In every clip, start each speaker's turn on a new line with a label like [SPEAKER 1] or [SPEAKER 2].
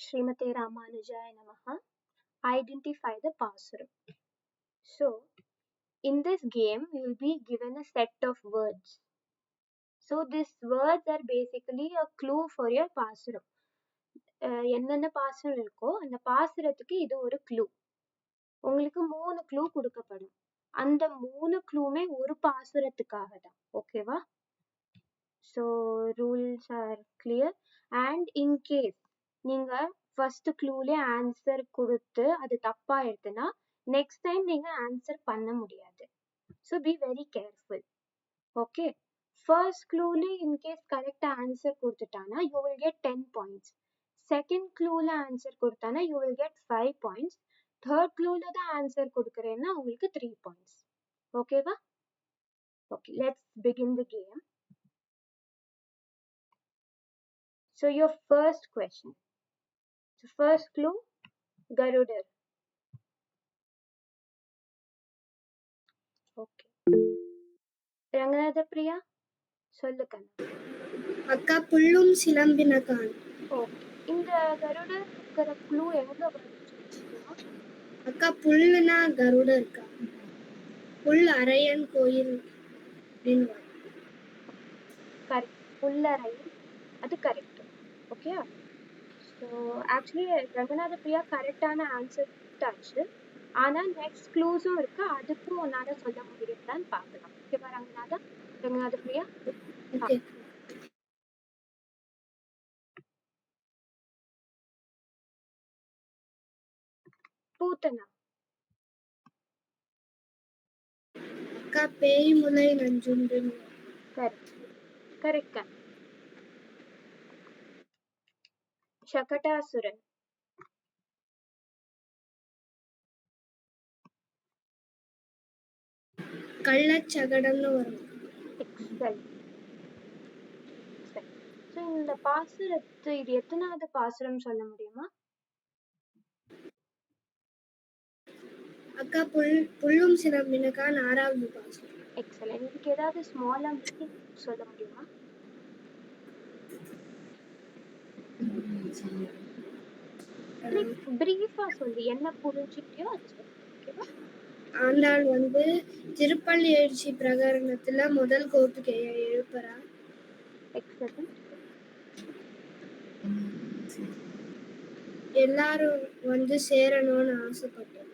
[SPEAKER 1] Srimate Ramanujaya Namaha. Identify the pasuram. So, in this game, you will be given a set of words. So, these words are basically a clue for your pasuram. என்னென்ன பாசுரம் இருக்கோ அந்த பாசுரத்துக்கு இது ஒரு clue. உங்களுக்கு 3 clue கொடுக்கப்படும். அந்த 3 க்ளூமே ஒரு பாசுரத்துக்காக தான். ஓகேவா? So rules are clear. And in case நீங்க ஃபர்ஸ்ட் க்ளூலே ஆன்சர் கொடுத்து அது தப்பா எடுத்துனா நெக்ஸ்ட் டைம் நீங்க ஆன்சர் பண்ண முடியாது. So be very careful. Okay, first க்ளூலே இன்கேஸ் கரெக்டா ஆன்சர் கொடுத்துட்டானா you will get 10 points. Second க்ளூல ஆன்சர் கொடுத்தானா you will get 5 points. Third க்ளூல தான் ஆன்சர் கொடுக்குறேன்னா உங்களுக்கு 3 பாயிண்ட்ஸ். ஓகேவா? Okay, let's begin the game. So your first question. So first clue, Garudar. Okay. Ranganatha Priya, சொல்லுங்க.
[SPEAKER 2] அக்கா புல்லும் சிலம்பினகான்.
[SPEAKER 1] ஓகே, இந்த கருடர் இருக்கிற க்ளூ எங்க வருது?
[SPEAKER 2] அக்கா புல்லுனா கருடர் இருக்கா, புல் அரையன் கோயில்.
[SPEAKER 1] கரெக்ட், புல்லரையன், அது correct. Okay, so actually Ranganatha Priya கரெக்டான ஆன்சர் கொடுத்தாச்சு. ஆனா நெக்ஸ்ட் க்ளூஸும் இருக்கு, அதுக்கும் உன்னால சொல்ல முடியுதான்னு பார்க்கலாம். ஓகேவா ரங்கநாத பிரியா? பூத்தனா.
[SPEAKER 2] அக்கா பேய் முலை நஞ்சுண்டு.
[SPEAKER 1] Correct correct. சகடாசுரன்.
[SPEAKER 2] கள்ளச்சகடம்னு வரும்.
[SPEAKER 1] எக்ஸலென்ட். ஸோ இந்த பாசுரத்து இது எத்தனாவது பாசுரம் சொல்ல முடியுமா?
[SPEAKER 2] அக்கா புல்லும் சிலம்பினகான் 6வது பாசுரம்.
[SPEAKER 1] எக்ஸலென்ட். இதுக்கு ஏதாவது ஸ்மாலா மீனிங் சொல்ல முடியுமா? பிரீஃபா சொல்லி என்ன புரிஞ்சுக்கிட்டியோ அது சொல்லு. ஓகேவா?
[SPEAKER 2] ஆண்டாள் திருப்பள்ளி எழுச்சி பிரகரணத்துல முதல் கோட்டுக்கு எழுப்புறா.
[SPEAKER 1] எக்ஸலென்ட்.
[SPEAKER 2] எல்லாரும் சேரணும்னு ஆசைப்பட்டோம்.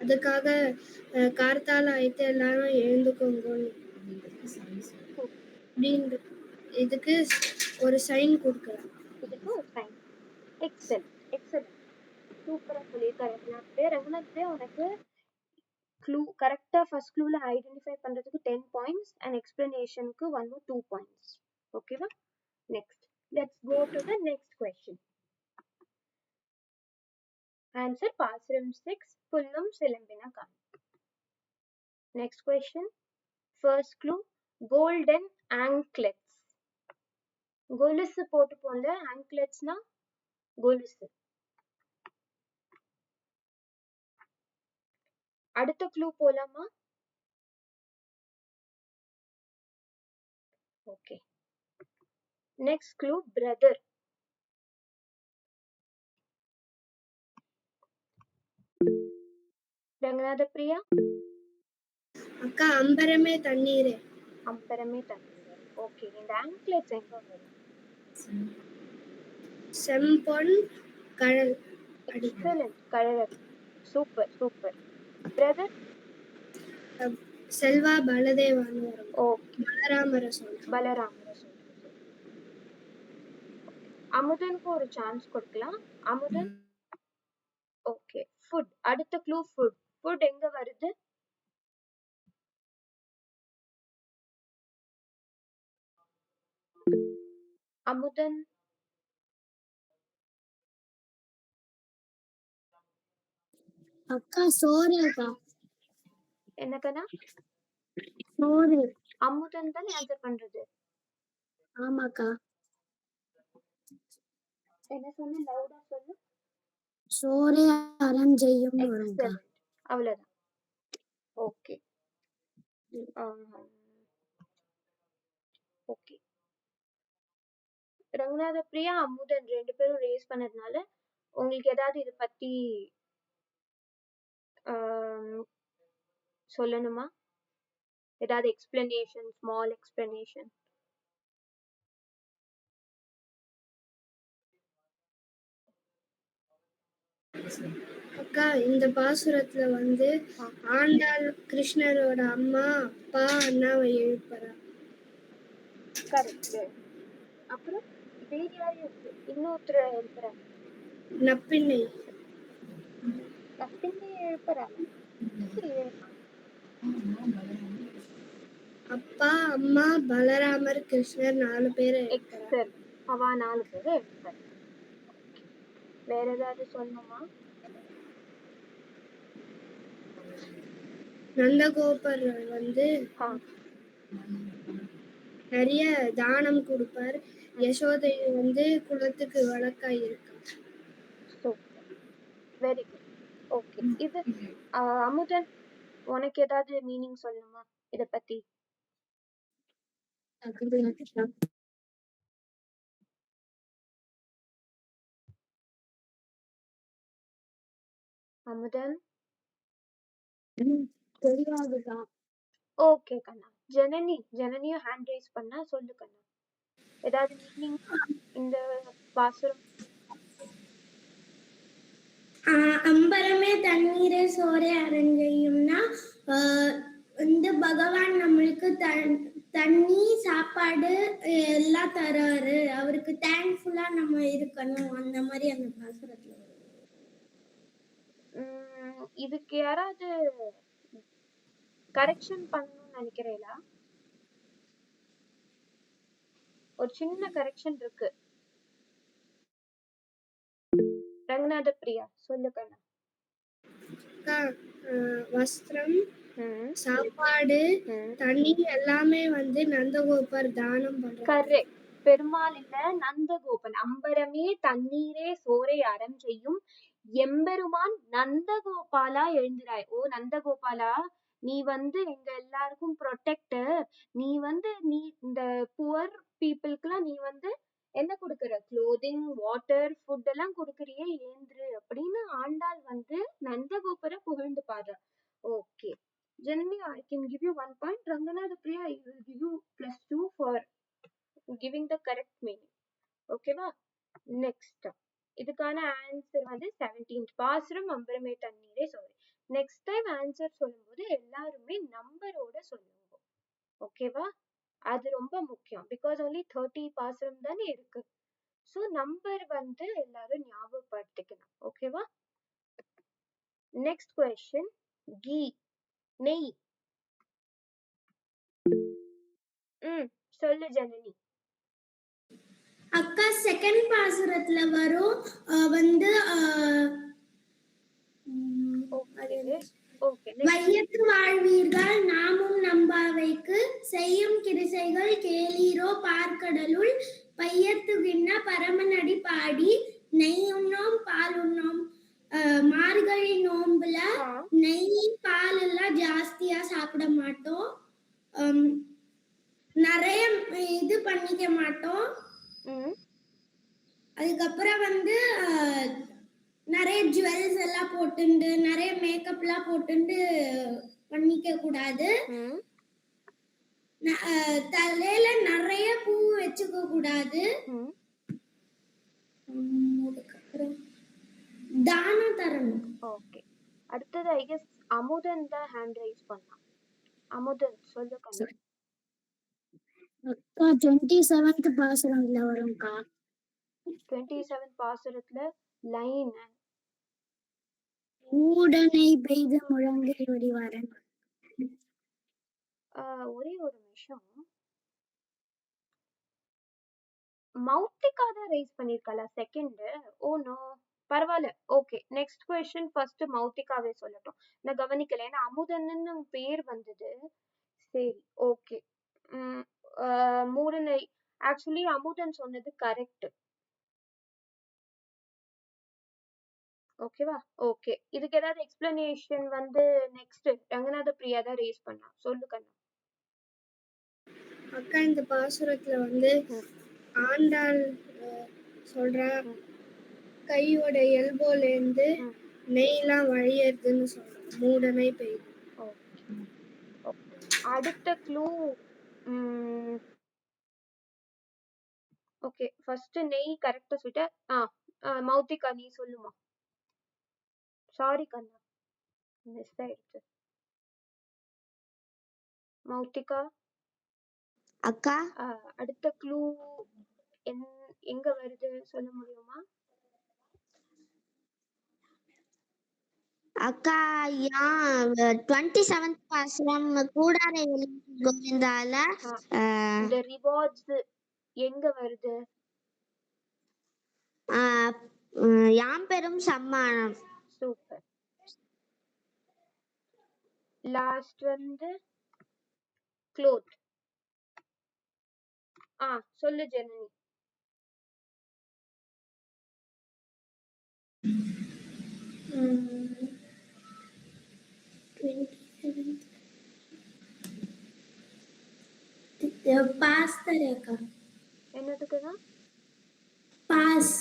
[SPEAKER 2] அதுக்காக கார்த்தால ஆயிட்டு எல்லாரும் எழுந்துக்கோங்க. இதுக்கு ஒரு சைன் கொடுக்கலாம்.
[SPEAKER 1] இதுக்கு ஒரு சைன். Excellent excellent. சூப்பரா சொல்லியிருக்காரு ரங்கநாத். உனக்கு க்ளூ கரெக்டா ஃபர்ஸ்ட் க்ளூல ஐடென்டிஃபை பண்றதுக்கு 10 பாயிண்ட்ஸ் அண்ட் எக்ஸ்பிளனேஷனுக்கு 1 or 2 பாயிண்ட்ஸ். ஓகேவா? Next let's go to the next question. Answer பாசுரம் 6, புல்லும் சிலம்பினகான். Next question. First clue, golden anklets. கொலுசு போட்டு போல, ஆங்க்லெட்ஸ்னா கொலுசு. அடுத்த க்ளூ போலாமா? Okay. Next clue, brother. Ranganatha Priya.
[SPEAKER 2] அக்கா அம்பரமே தண்ணீரே.
[SPEAKER 1] அம்பரமே தண்ணீரே. ஓகே, இந்த ஆங்க்லெட்ஸ் எங்க வரும்?
[SPEAKER 2] செம்பொன் கடல்.
[SPEAKER 1] எக்ஸலென்ட், கடல். Super super. பிரதர்
[SPEAKER 2] செல்வா பலதேவான்னு வரும்.
[SPEAKER 1] ஓகே,
[SPEAKER 2] பலராமர சொல்றேன்.
[SPEAKER 1] பலராமர சொல்றேன். அமுதனுக்கு ஒரு சான்ஸ் கொடுக்கலாம். அமுதன். Okay, food. அடுத்த க்ளூ ஃபுட். ஃபுட் எங்க வருது? அமுதன்.
[SPEAKER 2] அக்கா சோறு. அக்கா
[SPEAKER 1] என்னக்கனா?
[SPEAKER 2] சோறு.
[SPEAKER 1] அமுதன் தான் ஆன்சர் பண்றது.
[SPEAKER 2] ஆமாக்கா.
[SPEAKER 1] என்ன சொன்ன? லவுடா சொல்லு.
[SPEAKER 2] சோறு அரஞ்செய்யும்.
[SPEAKER 1] அவ்வளவுதான். Okay okay. ரங்கநாத பிரியா அமுதன் 2 பேரும் ரேஸ் பண்ணதுனால உங்களுக்கு ஏதாவது இத பத்தி சொல்லணுமா? ஏதாவது எக்ஸ்பிளனேஷன், ஸ்மால் எக்ஸ்பிளனேஷன்?
[SPEAKER 2] அக்கா இந்த பாசுரத்துல வந்து ஆண்டாள் கிருஷ்ணரோட அம்மா அப்பா அண்ணாவை எழுப்புறா.
[SPEAKER 1] கரெக்ட். அப்புறம் வேற யாரு இன்னொருத்தர எழுப்புறாங்க?
[SPEAKER 2] நப்பிண்ணை.
[SPEAKER 1] நப்பிண்ணை எழுப்புறாங்க.
[SPEAKER 2] அப்பா அம்மா பலராமர் கிருஷ்ணர் 4 பேரை எழுப்புறா.
[SPEAKER 1] அவ 4 பேரை எழுப்புறாங்க. வேற ஏதாவது சொல்லணுமா?
[SPEAKER 2] நந்தகோபர் வந்து நிறைய தானம் கொடுப்பார். யசோதை வந்து குலத்துக்கு வழக்காய் இருக்கா.
[SPEAKER 1] Very good. ஓகே. இது அமுதன் உனக்கு ஏதாவது மீனிங் சொல்லணுமா இத பத்தி? அமுதன்
[SPEAKER 2] தெரியாதுக்கா.
[SPEAKER 1] ஓகே கண்ணா. ஜனனியும் ஹேண்ட் ரைஸ் பண்ணா சொல்லு கண்ணா. ஏதாவது மீனிங் இந்த பாசுரம்?
[SPEAKER 2] அம்பரமே தண்ணீரே சோறே அரஞ்செய்யும்னா வந்து பகவான் நம்மளுக்கு தண்ணி சாப்பாடு எல்லாம் தராரு. அவருக்கு தேங்க்ஃபுல்லா நம்ம இருக்கணும். அந்த மாதிரி அந்த பாசுரத்துல
[SPEAKER 1] இதுக்கு யாராவது கரெக்ஷன் பண்ணணும்னு நினைக்கிறீங்களா? ஒரு சின்ன கரெக்ஷன் இருக்கு. ரங்கநாத பிரியா சொல்லு கண்ணா.
[SPEAKER 2] வஸ்திரம், சாப்பாடு, தண்ணி எல்லாமே வந்து நந்தகோபர் தானம் பண்றாரு.
[SPEAKER 1] கரெக்ட். பெருமாள் இல்ல, நந்தகோபன். அம்பரமே தண்ணீரே சோரை அறம் செய்யும் எம்பெருமான் நந்தகோபாலா எழுந்திராய். ஓ நந்தகோபாலா, நீ வந்து எங்க எல்லாருக்கும் ப்ரொடெக்டர். நீ இந்த புவர் பீப்புளுக்குலாம் நீ என்ன கொடுக்குற? க்ளோதிங், வாட்டர், ஃபுட் எல்லாம் கொடுக்குறியே, ஏந்திரு அப்படின்னு ஆண்டாள் நந்தகோபுர புகழ்ந்து பாடுற. Okay Janani, I can give you 1 point. Ranganatha Priya, I will give you +2 for giving the correct meaning. ஓகேவா? நெக்ஸ்ட் இதுக்கான ஆன்சர் 17th பாசுரம் அம்பரமே தண்ணீரே சோறு. நெக்ஸ்ட் டைம் ஆன்சர் சொல்லும்போது எல்லாருமே நம்பரோட சொல்லுங்க. ஓகேவா? அது ரொம்ப முக்கியம். பிகாஸ் only 30 பாசுரம் தானே இருக்கு. ஸோ நம்பர் எல்லாரும் ஞாபகப்படுத்திக்கணும். ஓகேவா? Next question. கீ, நெய். சொல்லு ஜனனி.
[SPEAKER 2] அக்கா செகண்ட் பாசுரத்துல வரும் வந்து வையத்து வாழ்வீர்கள் நாமும் நம்பாவைக்கு செய்யும் கிரிசைகள் கேளீரோ பார்க்கடலுள் பையத்துகின்ன பரமனடி பாடி நெய் உண்ணோம் பால் உண்ணோம். மார்கழி நோம்புல நெய் பால் எல்லாம் ஜாஸ்தியா சாப்பிட மாட்டோம். நிறைய இது பண்ணிக்க மாட்டோம். அதுக்கப்புறம் நிறைய ஜுவல்ஸ் எல்லாம் போட்டுண்டு நிறைய மேக்கப் எல்லாம் போட்டுண்டு பண்ணிக்க கூடாது. தலையில நிறைய பூ வச்சுக்க கூடாது. அதுக்கப்புறம் தானம் தரணும்.
[SPEAKER 1] ஓகே. அடுத்தது ஐ கெஸ் அமுதன் தான் ஹேண்ட் ரைஸ் பண்ணா. அமுதன் சொல்லு கண்ணா.
[SPEAKER 2] அக்கா 27th பாசுரம்ல வரும்க்கா.
[SPEAKER 1] 27th பாசுரத்துல லைன்
[SPEAKER 2] ஊடனை பெய்த முழங்கை ஒடிவாரன்.
[SPEAKER 1] ஒரே ஒரு நிமிஷம். மௌத்திகா தான் ரைஸ் பண்ணிருக்கல செகண்ட். ஓ நோ, பரவாயில்ல. ஓகே நெக்ஸ்ட் क्वेश्चन ஃபர்ஸ்ட் மௌத்திகாவே சொல்லட்டும். நான் கவனிக்கல, ஏன்னா அமுதன்னு பேர் வந்தது. சரி ஓகே. மூடனை ஆக்சுவலி அமுதன் சொன்னது கரெக்ட். ஓகேவா? ஓகே. இதுக்கு ஏதாவது எக்ஸ்பிளனேஷன் நெக்ஸ்ட் ரங்கநாத பிரியா தான் ரேஸ் பண்ணா. சொல்லு கண்ணா.
[SPEAKER 2] அக்கா இந்த பாசுரத்துல ஆண்டாள் சொல்றா கையோட எல்போல இருந்து நெய்லாம் வழியறதுன்னு சொல்றோம். மூடனை பெய்யுது.
[SPEAKER 1] அடுத்த க்ளூ ஓகே ஃபர்ஸ்ட் நெய் கரெக்டா சொல்லிட்ட. மௌத்திகா நீ சொல்லுமா. சாரி கண்ணா மிஸ் ஆயிடுச்சு. மௌத்திகா
[SPEAKER 3] அக்கா
[SPEAKER 1] அடுத்த க்ளூ எங்க வருது சொல்ல முடியுமா?
[SPEAKER 3] அக்கா 27th பாசுரம் கூடாரை கோவிந்தால
[SPEAKER 1] இந்த ரிவார்ட்ஸ் எங்க வருது?
[SPEAKER 3] யாம் பெரும் சம்மானம்.
[SPEAKER 1] சூப்பர். லாஸ்ட் வந்து க்ளோத். சொல்லு ஜனனி.
[SPEAKER 2] பாஸ் தரேக்கா.
[SPEAKER 1] என்னதுக்குதான்?
[SPEAKER 2] பாஸ்.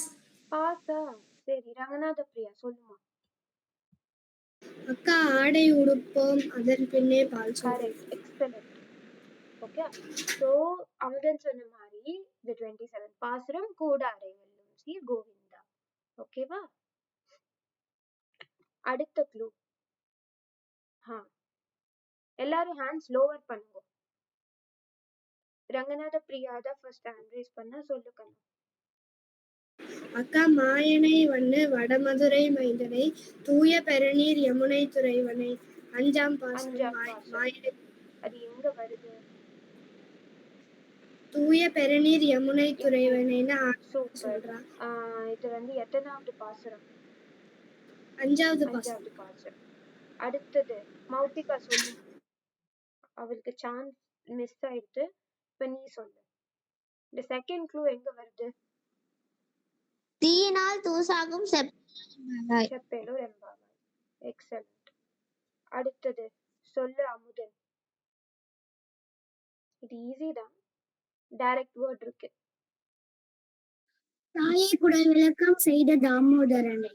[SPEAKER 1] பாஸா? சரி ரங்கநாத பிரியா சொல்லுமா.
[SPEAKER 2] அக்கா ஆடை உடுப்போம் அதன் பின்னே பால்
[SPEAKER 1] correct. Excellent. Okay so Amudhan சொன்ன மாதிரி இந்த 27 பாசுரம் கூடாரை வெல்லும் சீர் கோவிந்தா. ஓகேவா? அடுத்த க்ளூ. எல்லாரும் ஹேண்ட்ஸ் லோவர் பண்ணுங்க. ரங்கநாத பிரியா தான் ஃபர்ஸ்ட் ஹேண்ட் ரைஸ் பண்ணா சொல்லு கண்ணா.
[SPEAKER 2] அக்கா மாயனை வண்ணு வடமதுரை மைந்தனை தூய பெருநீர் யமுனை துறைவனை அஞ்சாம் பாசுரம் மாயனை.
[SPEAKER 1] அது எங்க வருது?
[SPEAKER 2] தூய பெருநீர் யமுனை துறைவனைன்னு சொல்றா.
[SPEAKER 1] இது வந்து எத்தனாவது பாசுரம்?
[SPEAKER 2] அஞ்சாவது
[SPEAKER 1] பாசுரம். அடுத்தது மௌத்திகா சொல்லு. அவளுக்கு சான்ஸ் மிஸ் ஆயிடுச்சு. இப்ப நீ சொல்லு. இந்த செகண்ட் க்ளூ எங்க வருது?
[SPEAKER 3] தீயினால் தூசாகும்
[SPEAKER 1] செப்பேலோ ரெம்பாவாய். எக்ஸலென்ட். அடுத்தது சொல்லு அமுதன். இது ஈஸி தான். டைரக்ட் வேர்ட் இருக்கு.
[SPEAKER 2] தாயை குடல் விளக்கம் செய்த தாமோதரனை.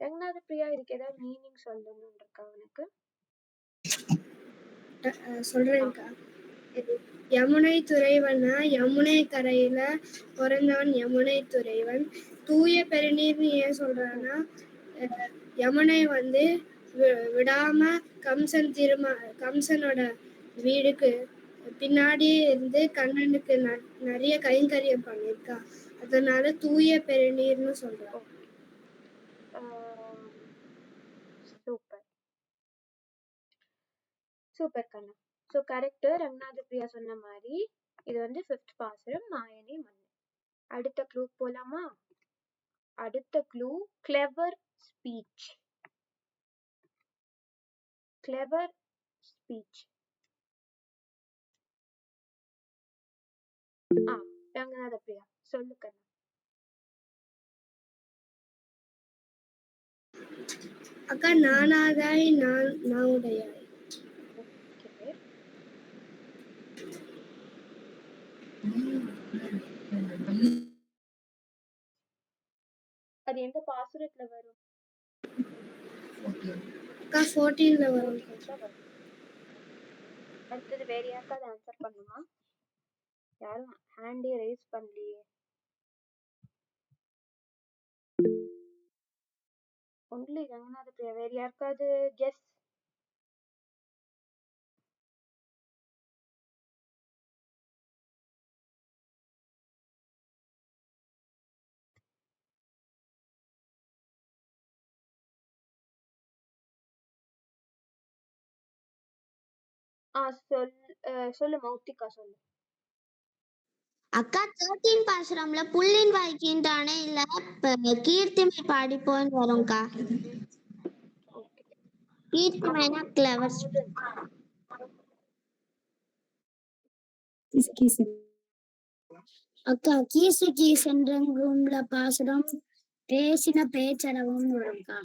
[SPEAKER 1] ரங்கநாத பிரியா இதுக்கு ஏதாவது மீனிங் சொல்லணும்னு இருக்கா உனக்கு?
[SPEAKER 2] சொல்றேன்க்கா. யமுனை துறைவனா யமுனை கரையில பிறந்தவன் யமுனை துறைவன். தூய பெருநீர்னு ஏன் சொல்றான்னா யமுனை வந்து விடாம கம்சனோட வீடுக்கு பின்னாடியே இருந்து கண்ணனுக்கு நிறைய கைங்கரியம் பண்ணிருக்கா. அதனால தூய பெருநீர்னு சொல்றோம்.
[SPEAKER 1] சூப்பர் சூப்பர் கண்ணா. So correct. ரங்கநாத பிரியா சொன்ன மாதிரி இது வந்து 5th பாசுரம் மாயனை மன்னன். அடுத்த க்ளூ போலாமா? அடுத்த clue clever speech. Clever speech. Ranganatha Priya சொல்லு கண்ணா.
[SPEAKER 2] அக்கா நானாகாய் நான் உடையாய்.
[SPEAKER 1] அது எந்த பாசுரத்துல வரும்?
[SPEAKER 2] அக்கா 14ல வரும்.
[SPEAKER 1] அடுத்தது வேற யாருக்காவது ஆன்சர் பண்ணுமா? யாரும் ஹேண்டே ரைஸ் பண்ணலையே. ஒன்லி ரங்கநாத பிரியா. வேற யாருக்காவது கெஸ்? சொல்லு மௌத்திகா சொல்லு.
[SPEAKER 3] அக்கா 13 பாசுரம்ல புள்ளின் வாய்க்கின்றானே இல்ல கீர்த்திமை பாடிப்போன்னு வரும்க்கா. கீர்த்திமைனா கிளவர்.
[SPEAKER 2] அக்கா கீசு கீசென்றங்கும்ல பாசுரம் பேசின பேச்சரவும் வரும்க்கா.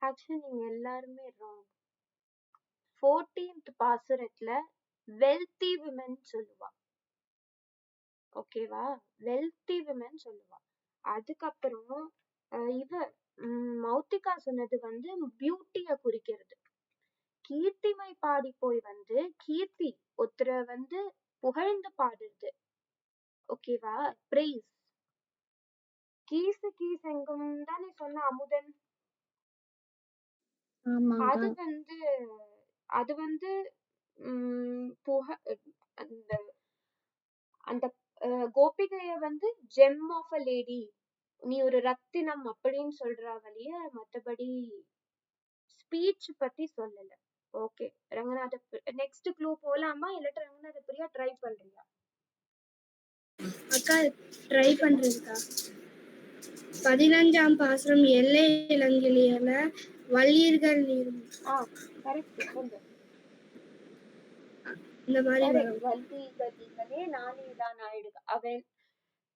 [SPEAKER 1] ஆக்சுவலி நீங்க எல்லாருமே ராங். 14th பாசுரத்துல வெல்தி விமன் சொல்லுவா. ஓகேவா? வெல்தி விமன் சொல்லுவா. அதுக்கப்புறம் இவ மௌத்திகா சொன்னது வந்து பியூட்டிய குறிக்கிறது. கீர்த்திமை பாடி போய் வந்து கீர்த்தி ஒருத்தர வந்து புகழ்ந்து பாடுறது. ஓகேவா? பிரைஸ். கீசு கீசெங்கும் தானே சொன்ன அமுதன். அது வந்து அது வந்து அந்த அந்த கோபிகைய வந்து ஜெம் ஆஃப் அ லேடி, நீ ஒரு ரத்தினம் அப்படின்னு சொல்றா வழிய மத்தபடி ஸ்பீச் பத்தி சொல்லல. ஓகே ரங்கநாத, நெக்ஸ்ட் க்ளூ போலாமா இல்லாட்ட ரங்கநாத பிரியா ட்ரை பண்றியா?
[SPEAKER 2] அக்கா ட்ரை பண்றேன்க்கா. 15ஆம் பாசுரம் எல்லை இளங்கிலியல வள்ளீர்கள் நீரும்.
[SPEAKER 1] கரெக்ட் சொல்லு.
[SPEAKER 2] இந்த மாதிரி
[SPEAKER 1] வள்ளீகளே நானேதான் ஆயிடுக. அவன்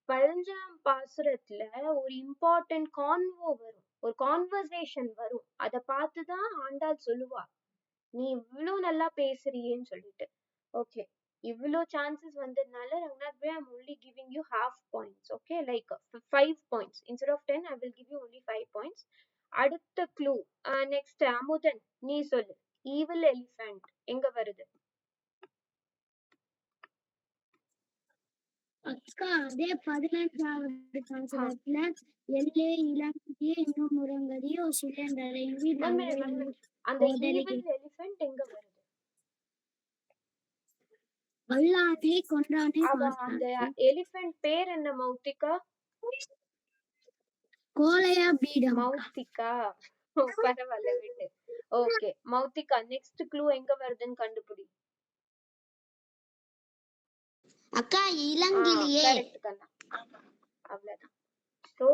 [SPEAKER 1] 15ஆம் பாசுரத்துல ஒரு இம்பார்ட்டன்ட் கான்வோ வரும், ஒரு கான்வர்சேஷன் வரும். அத பார்த்துதான் ஆண்டாள் சொல்லுவா நீ இவ்ளோ நல்லா பேசுறியேன்னு சொல்லிட்டு. ஓகே, இவ்ளோ சான்சஸ் வந்ததுனால Ranganath bhai, I'm only giving you half points. Okay, like 5 points instead of 10 I will give you only 5 points. அடுத்த க்ளூ நெக்ஸ்ட் அமுதன் நீ சொல்லு. ஈவில் எலிஃபண்ட் எங்க வருது?
[SPEAKER 3] அக்கா அதே 15வது பாசுரத்துல எல்லே இளங்கியே இன்னும் முரங்கதியோ சிலண்டரைங்கி
[SPEAKER 1] அந்த ஈவில் எலிஃபண்ட் எங்க வருது?
[SPEAKER 3] வல்லானே கொன்றானே.
[SPEAKER 1] அந்த எலிஃபண்ட் பேர் என்ன மௌத்திகா?
[SPEAKER 3] கோலையா பீடம்.
[SPEAKER 1] மௌத்திகா, பரவாயில்ல விட்டு. ஓகே மௌத்திகா, நெக்ஸ்ட் க்ளூ எங்க வருதுன்னு கண்டுபிடி.
[SPEAKER 3] அக்கா இளங்கிலியே.
[SPEAKER 1] கரெக்ட் கண்ணா, அவ்வளவுதான். சோ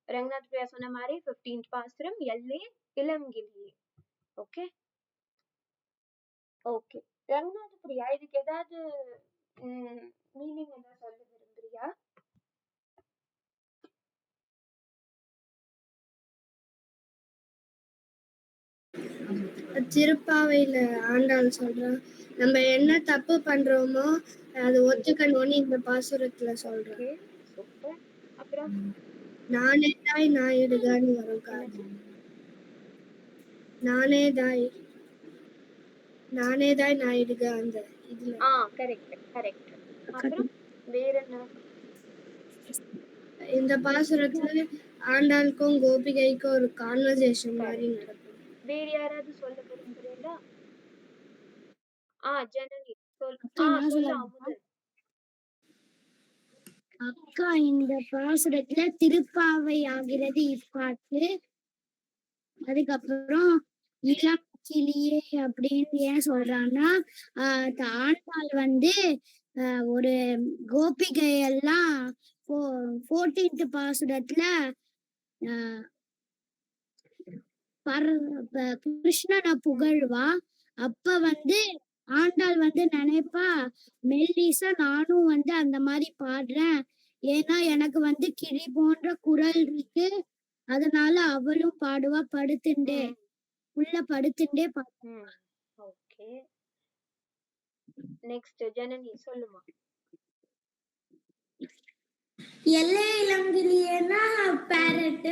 [SPEAKER 1] ரங்கநாத் பிரியா சொன்ன மாதிரி 15th பாசுரம் எல்லே இளங்கிலியே. ஓகே ஓகே ரங்கநாத் பிரியா, இதுக்கு ஏதாவது மீனிங் என்ன சொல்ல விரும்புறியா?
[SPEAKER 2] திருப்பாவையில ஆண்டாள் சொல்றா, நம்ம என்ன தப்பு பண்றோமோ அது ஒத்துக்கணும்னு இந்த பாசுரத்துல சொல்றா.
[SPEAKER 1] சூப்பர். அப்புறம்
[SPEAKER 2] நானே தாய் நாயிடுகான்னு வரும் காது. நானே தாய் நாயிடுக அந்த இதுல.
[SPEAKER 1] கரெக்ட். அப்புறம் வேற என்ன?
[SPEAKER 2] இந்த பாசுரத்துல ஆண்டாளுக்கும் கோபிகைக்கும் ஒரு கான்வர்சேஷன் மாதிரி நடக்கும்.
[SPEAKER 1] வேற யாராவது சொல்ல விரும்புறீங்களா? ஜனனி சொல்லு அமுதன்.
[SPEAKER 3] அக்கா இந்த பாசுரத்துல திருப்பாவை ஆகிறது இப்பாட்டு. அதுக்கப்புறம் இளங்கிளியே அப்படின்னு ஏன் சொல்றான்னா ஆண்டாள் வந்து ஒரு கோபிகையெல்லாம் 14th பாசுரத்துல கிருஷ்ணனை புகழ்வா. அப்ப வந்து ஆண்டாள் வந்து நினைப்பா, மெல்லிசா நானும் வந்து அந்த மாதிரி பாடுறேன், ஏன்னா எனக்கு வந்து கிளி போன்ற குரல் இருக்கு, அதனால அவளும் பாடுவா. படுத்துண்டே உள்ள படுத்துண்டே பாடுவா.
[SPEAKER 1] ஓகே நெக்ஸ்ட் ஜனனி சொல்லுமா.
[SPEAKER 2] எல்லை இளங்கிலியேனா பேரட்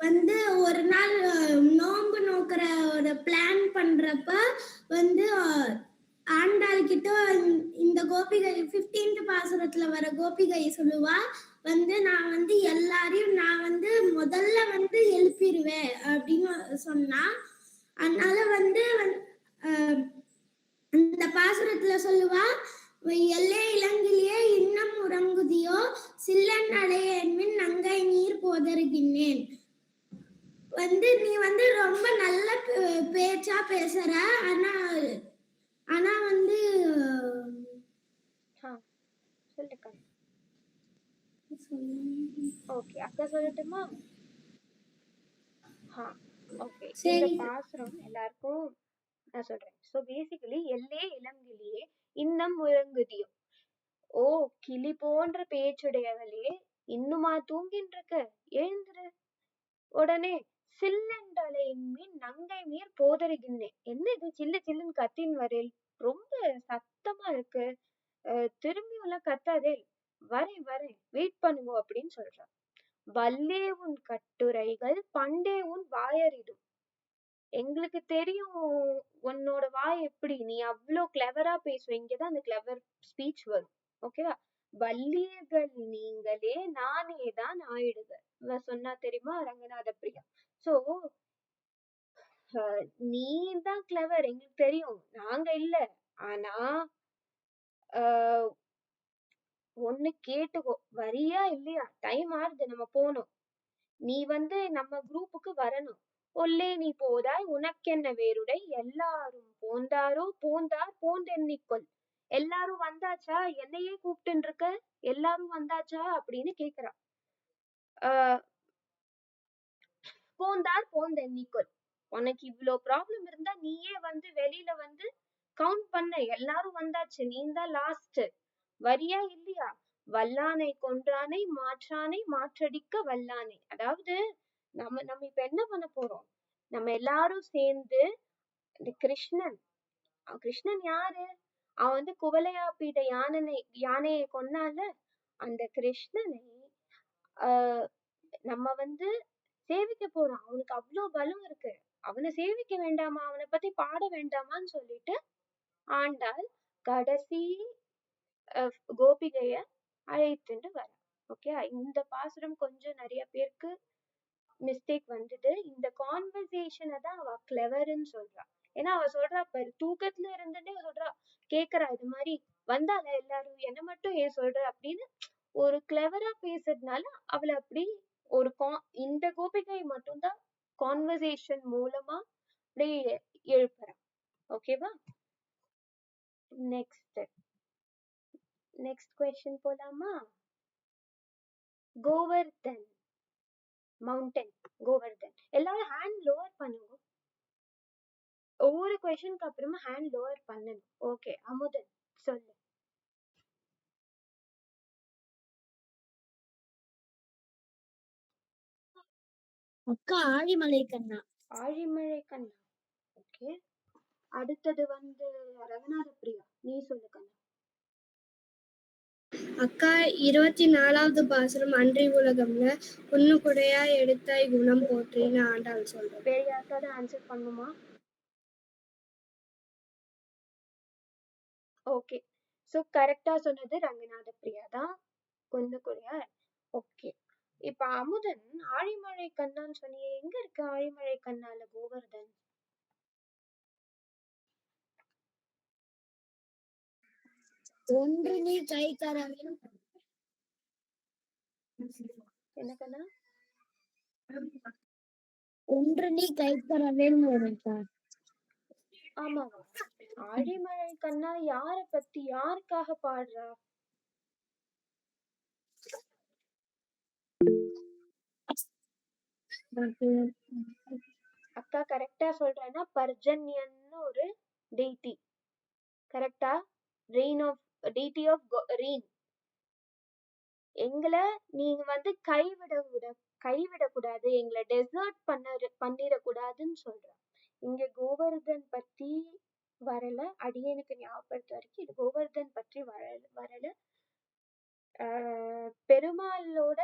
[SPEAKER 2] வந்து ஒரு நாள் நோன்பு நோக்கிற ஒரு பிளான் பண்றப்ப வந்து ஆண்டாள் கிட்ட இந்த கோபிகை 15th பாசுரத்துல வர கோபிகை சொல்லுவா வந்து, நான் வந்து எல்லாரையும் நான் வந்து முதல்ல வந்து எழுப்பிடுவேன் அப்படின்னு சொன்னா. அதனால வந்து அந்த பாசுரத்துல சொல்லுவா, எல்லே இளங்கிலியே இன்னும் உறங்குதியோ சில்லன் அடையன்மின் நங்கை நீர் போதருகின்றேன். வந்து நீ வந்து ரொம்ப நல்ல பேச்சா பேசுற, ஆனா வந்து
[SPEAKER 1] சொல்லுங்க. ஓகே அக்கா சொல்லட்டுமா? ஓகே இந்த பாசுரம் எல்லாருக்கும் நான் சொல்றேன். சோ பேசிக்கலி எல்லே இளங்கிலியே இன்னம் உறங்குதியோ, ஓ கிளி போன்ற பேச்சுடையவளே இன்னுமா தூங்கின்னு இருக்க, எழுந்துரு. உடனே சில்லென்றலையின் மீன் நங்கை நீர் போதருகின்றேன். என்ன இது சில்லு சில்லுன்னு கத்தின் வரேல் சத்தமா இருக்கு, திரும்பி எல்லாம் கத்தாதே, வரேன் வெயிட் பண்ணுங்க அப்படின்னு சொல்றான். வல்லே உன் கட்டுரைகள் பண்டே உன் வாயறிடும். எங்களுக்கு தெரியும் உன்னோட வாய் எப்படி, நீ அவ்வளோ கிளவரா பேசுவ. இங்கதான் அந்த கிளவர் ஸ்பீச் வரும். ஓகேவா? வல்லியர்கள் நீங்களே நானே தான் ஆயிடுக. இவ சொன்னா தெரியுமா ரங்கநாத பிரியா. சோ நீ தான் கிளவர், எங்களுக்கு தெரியும், நாங்க இல்ல. ஆனா ஒண்ணு கேட்டுக்கோ, வரியா இல்லையா? டைம் ஆறுது, நம்ம போகணும். நீ நம்ம குரூப்புக்கு வரணும். ஒல்லே நீ போதாய் உனக்கென்ன வேறுடை, எல்லாரும் போந்தாரோ போந்தார் போந்தெண்ணிக்கொள். எல்லாரும் வந்தாச்சா, என்னையே கூப்பிட்டு இருக்க, எல்லாரும் வந்தாச்சா அப்படின்னு கேக்குறா. போந்தார் போந்தெண்ணிக்கொள். உனக்கு இவ்ளோ ப்ராப்ளம் இருந்தா நீயே வெளியில கவுண்ட் பண்ண, எல்லாரும் வந்தாச்சு, நீ தான் லாஸ்ட், வரியா இல்லையா? வல்லானை கொன்றானை மாற்றானை மாற்றடிக்க வல்லானை. அதாவது நம்ம இப்ப என்ன பண்ண போறோம், நம்ம எல்லாரும் சேர்ந்து இந்த கிருஷ்ணன் யாரு? அவன் குவலையாபீட யானையை கொன்னால, அந்த கிருஷ்ணனை நம்ம சேவிக்க போறோம். அவனுக்கு அவ்வளவு பலம் இருக்கு, அவனை சேவிக்க வேண்டாமா, அவனை பத்தி பாட வேண்டாமான்னு சொல்லிட்டு ஆண்டாள் கடைசி கோபிகைய அழைத்துட்டு வர. ஓகே, இந்த பாசுரம் கொஞ்சம் நிறைய பேருக்கு மிஸ்டேக் வந்தது. இந்த கான்வர்சேஷனை தான் அவ கிளவர்ன்னு சொல்றா. ஏன்னா அவ சொல்றா பாரு, தூக்கத்துல இருந்துட்டே சொல்றா, கேக்குறா இது மாதிரி வந்தால எல்லாரும், என்ன மட்டும் ஏன் சொல்ற அப்படின்னு ஒரு கிளவரா பேசுறதுனால அவளை அப்படி ஒரு இந்த கோபிகை மட்டும்தான் கான்வர்சேஷன் மூலமா அப்படியே எழுப்புறா. ஓகேவா? நெக்ஸ்ட் கொஸ்டின் போலாமா? கோவர்தன் மவுண்டன், கோவர்தன். எல்லாரும் ஹேண்ட் லோவர் பண்ணுங்க. ஒவ்வொரு கொஸ்டினுக்கு அப்புறமா ஹேண்ட் லோவர் பண்ணணும். ஓகே, அமுதன் சொல்லு.
[SPEAKER 3] அக்கா ஆழிமலை கண்ணா.
[SPEAKER 1] ஆழிமலை கண்ணா. ஓகே, அடுத்தது ரங்கநாத பிரியா, நீ சொல்லு கண்ணா.
[SPEAKER 2] அக்கா 24வது பாசுரம் அன்றி உலகம்ல குன்னு குடையா எடுத்தாய் குணம் போற்றின்னு ஆண்டாள் சொல்றேன்.
[SPEAKER 1] வேற யாருக்காவது ஆன்சர் பண்ணுமா? ஓகே, சோ கரெக்டா சொன்னது ரங்கநாத பிரியா தான், குன்னு குடையா. ஓகே, இப்ப அமுதன் ஆழிமலை கண்ணான்னு சொன்னியே, எங்க இருக்கு ஆழிமலை கண்ணால கோவர்தன்?
[SPEAKER 3] ஒன்று நீ கை தரவேல்.
[SPEAKER 1] என்ன கண்ணா?
[SPEAKER 3] ஒன்று நீ கை தரவேல்னு வரும்க்கா.
[SPEAKER 1] ஆமாவா? ஆழிமலை கண்ணா யார பத்தி, யாருக்காக பாடுறா? அக்கா கரெக்டா சொல்றேன்னா, பர்ஜன்யன்னு ஒரு டெய்டி. கரெக்டா? Rain of deity of rain. எங்களை நீங்க கைவிடக்கூடாது, எங்களை டெசர்ட் பண்ணிடக்கூடாதுன்னு சொல்றேன். இங்க கோவர்தன் பத்தி வரல, அடியனுக்கு ஞாபகப்படுத்த வரைக்கும் இது கோவர்தன் பற்றி வரல. பெருமாளோட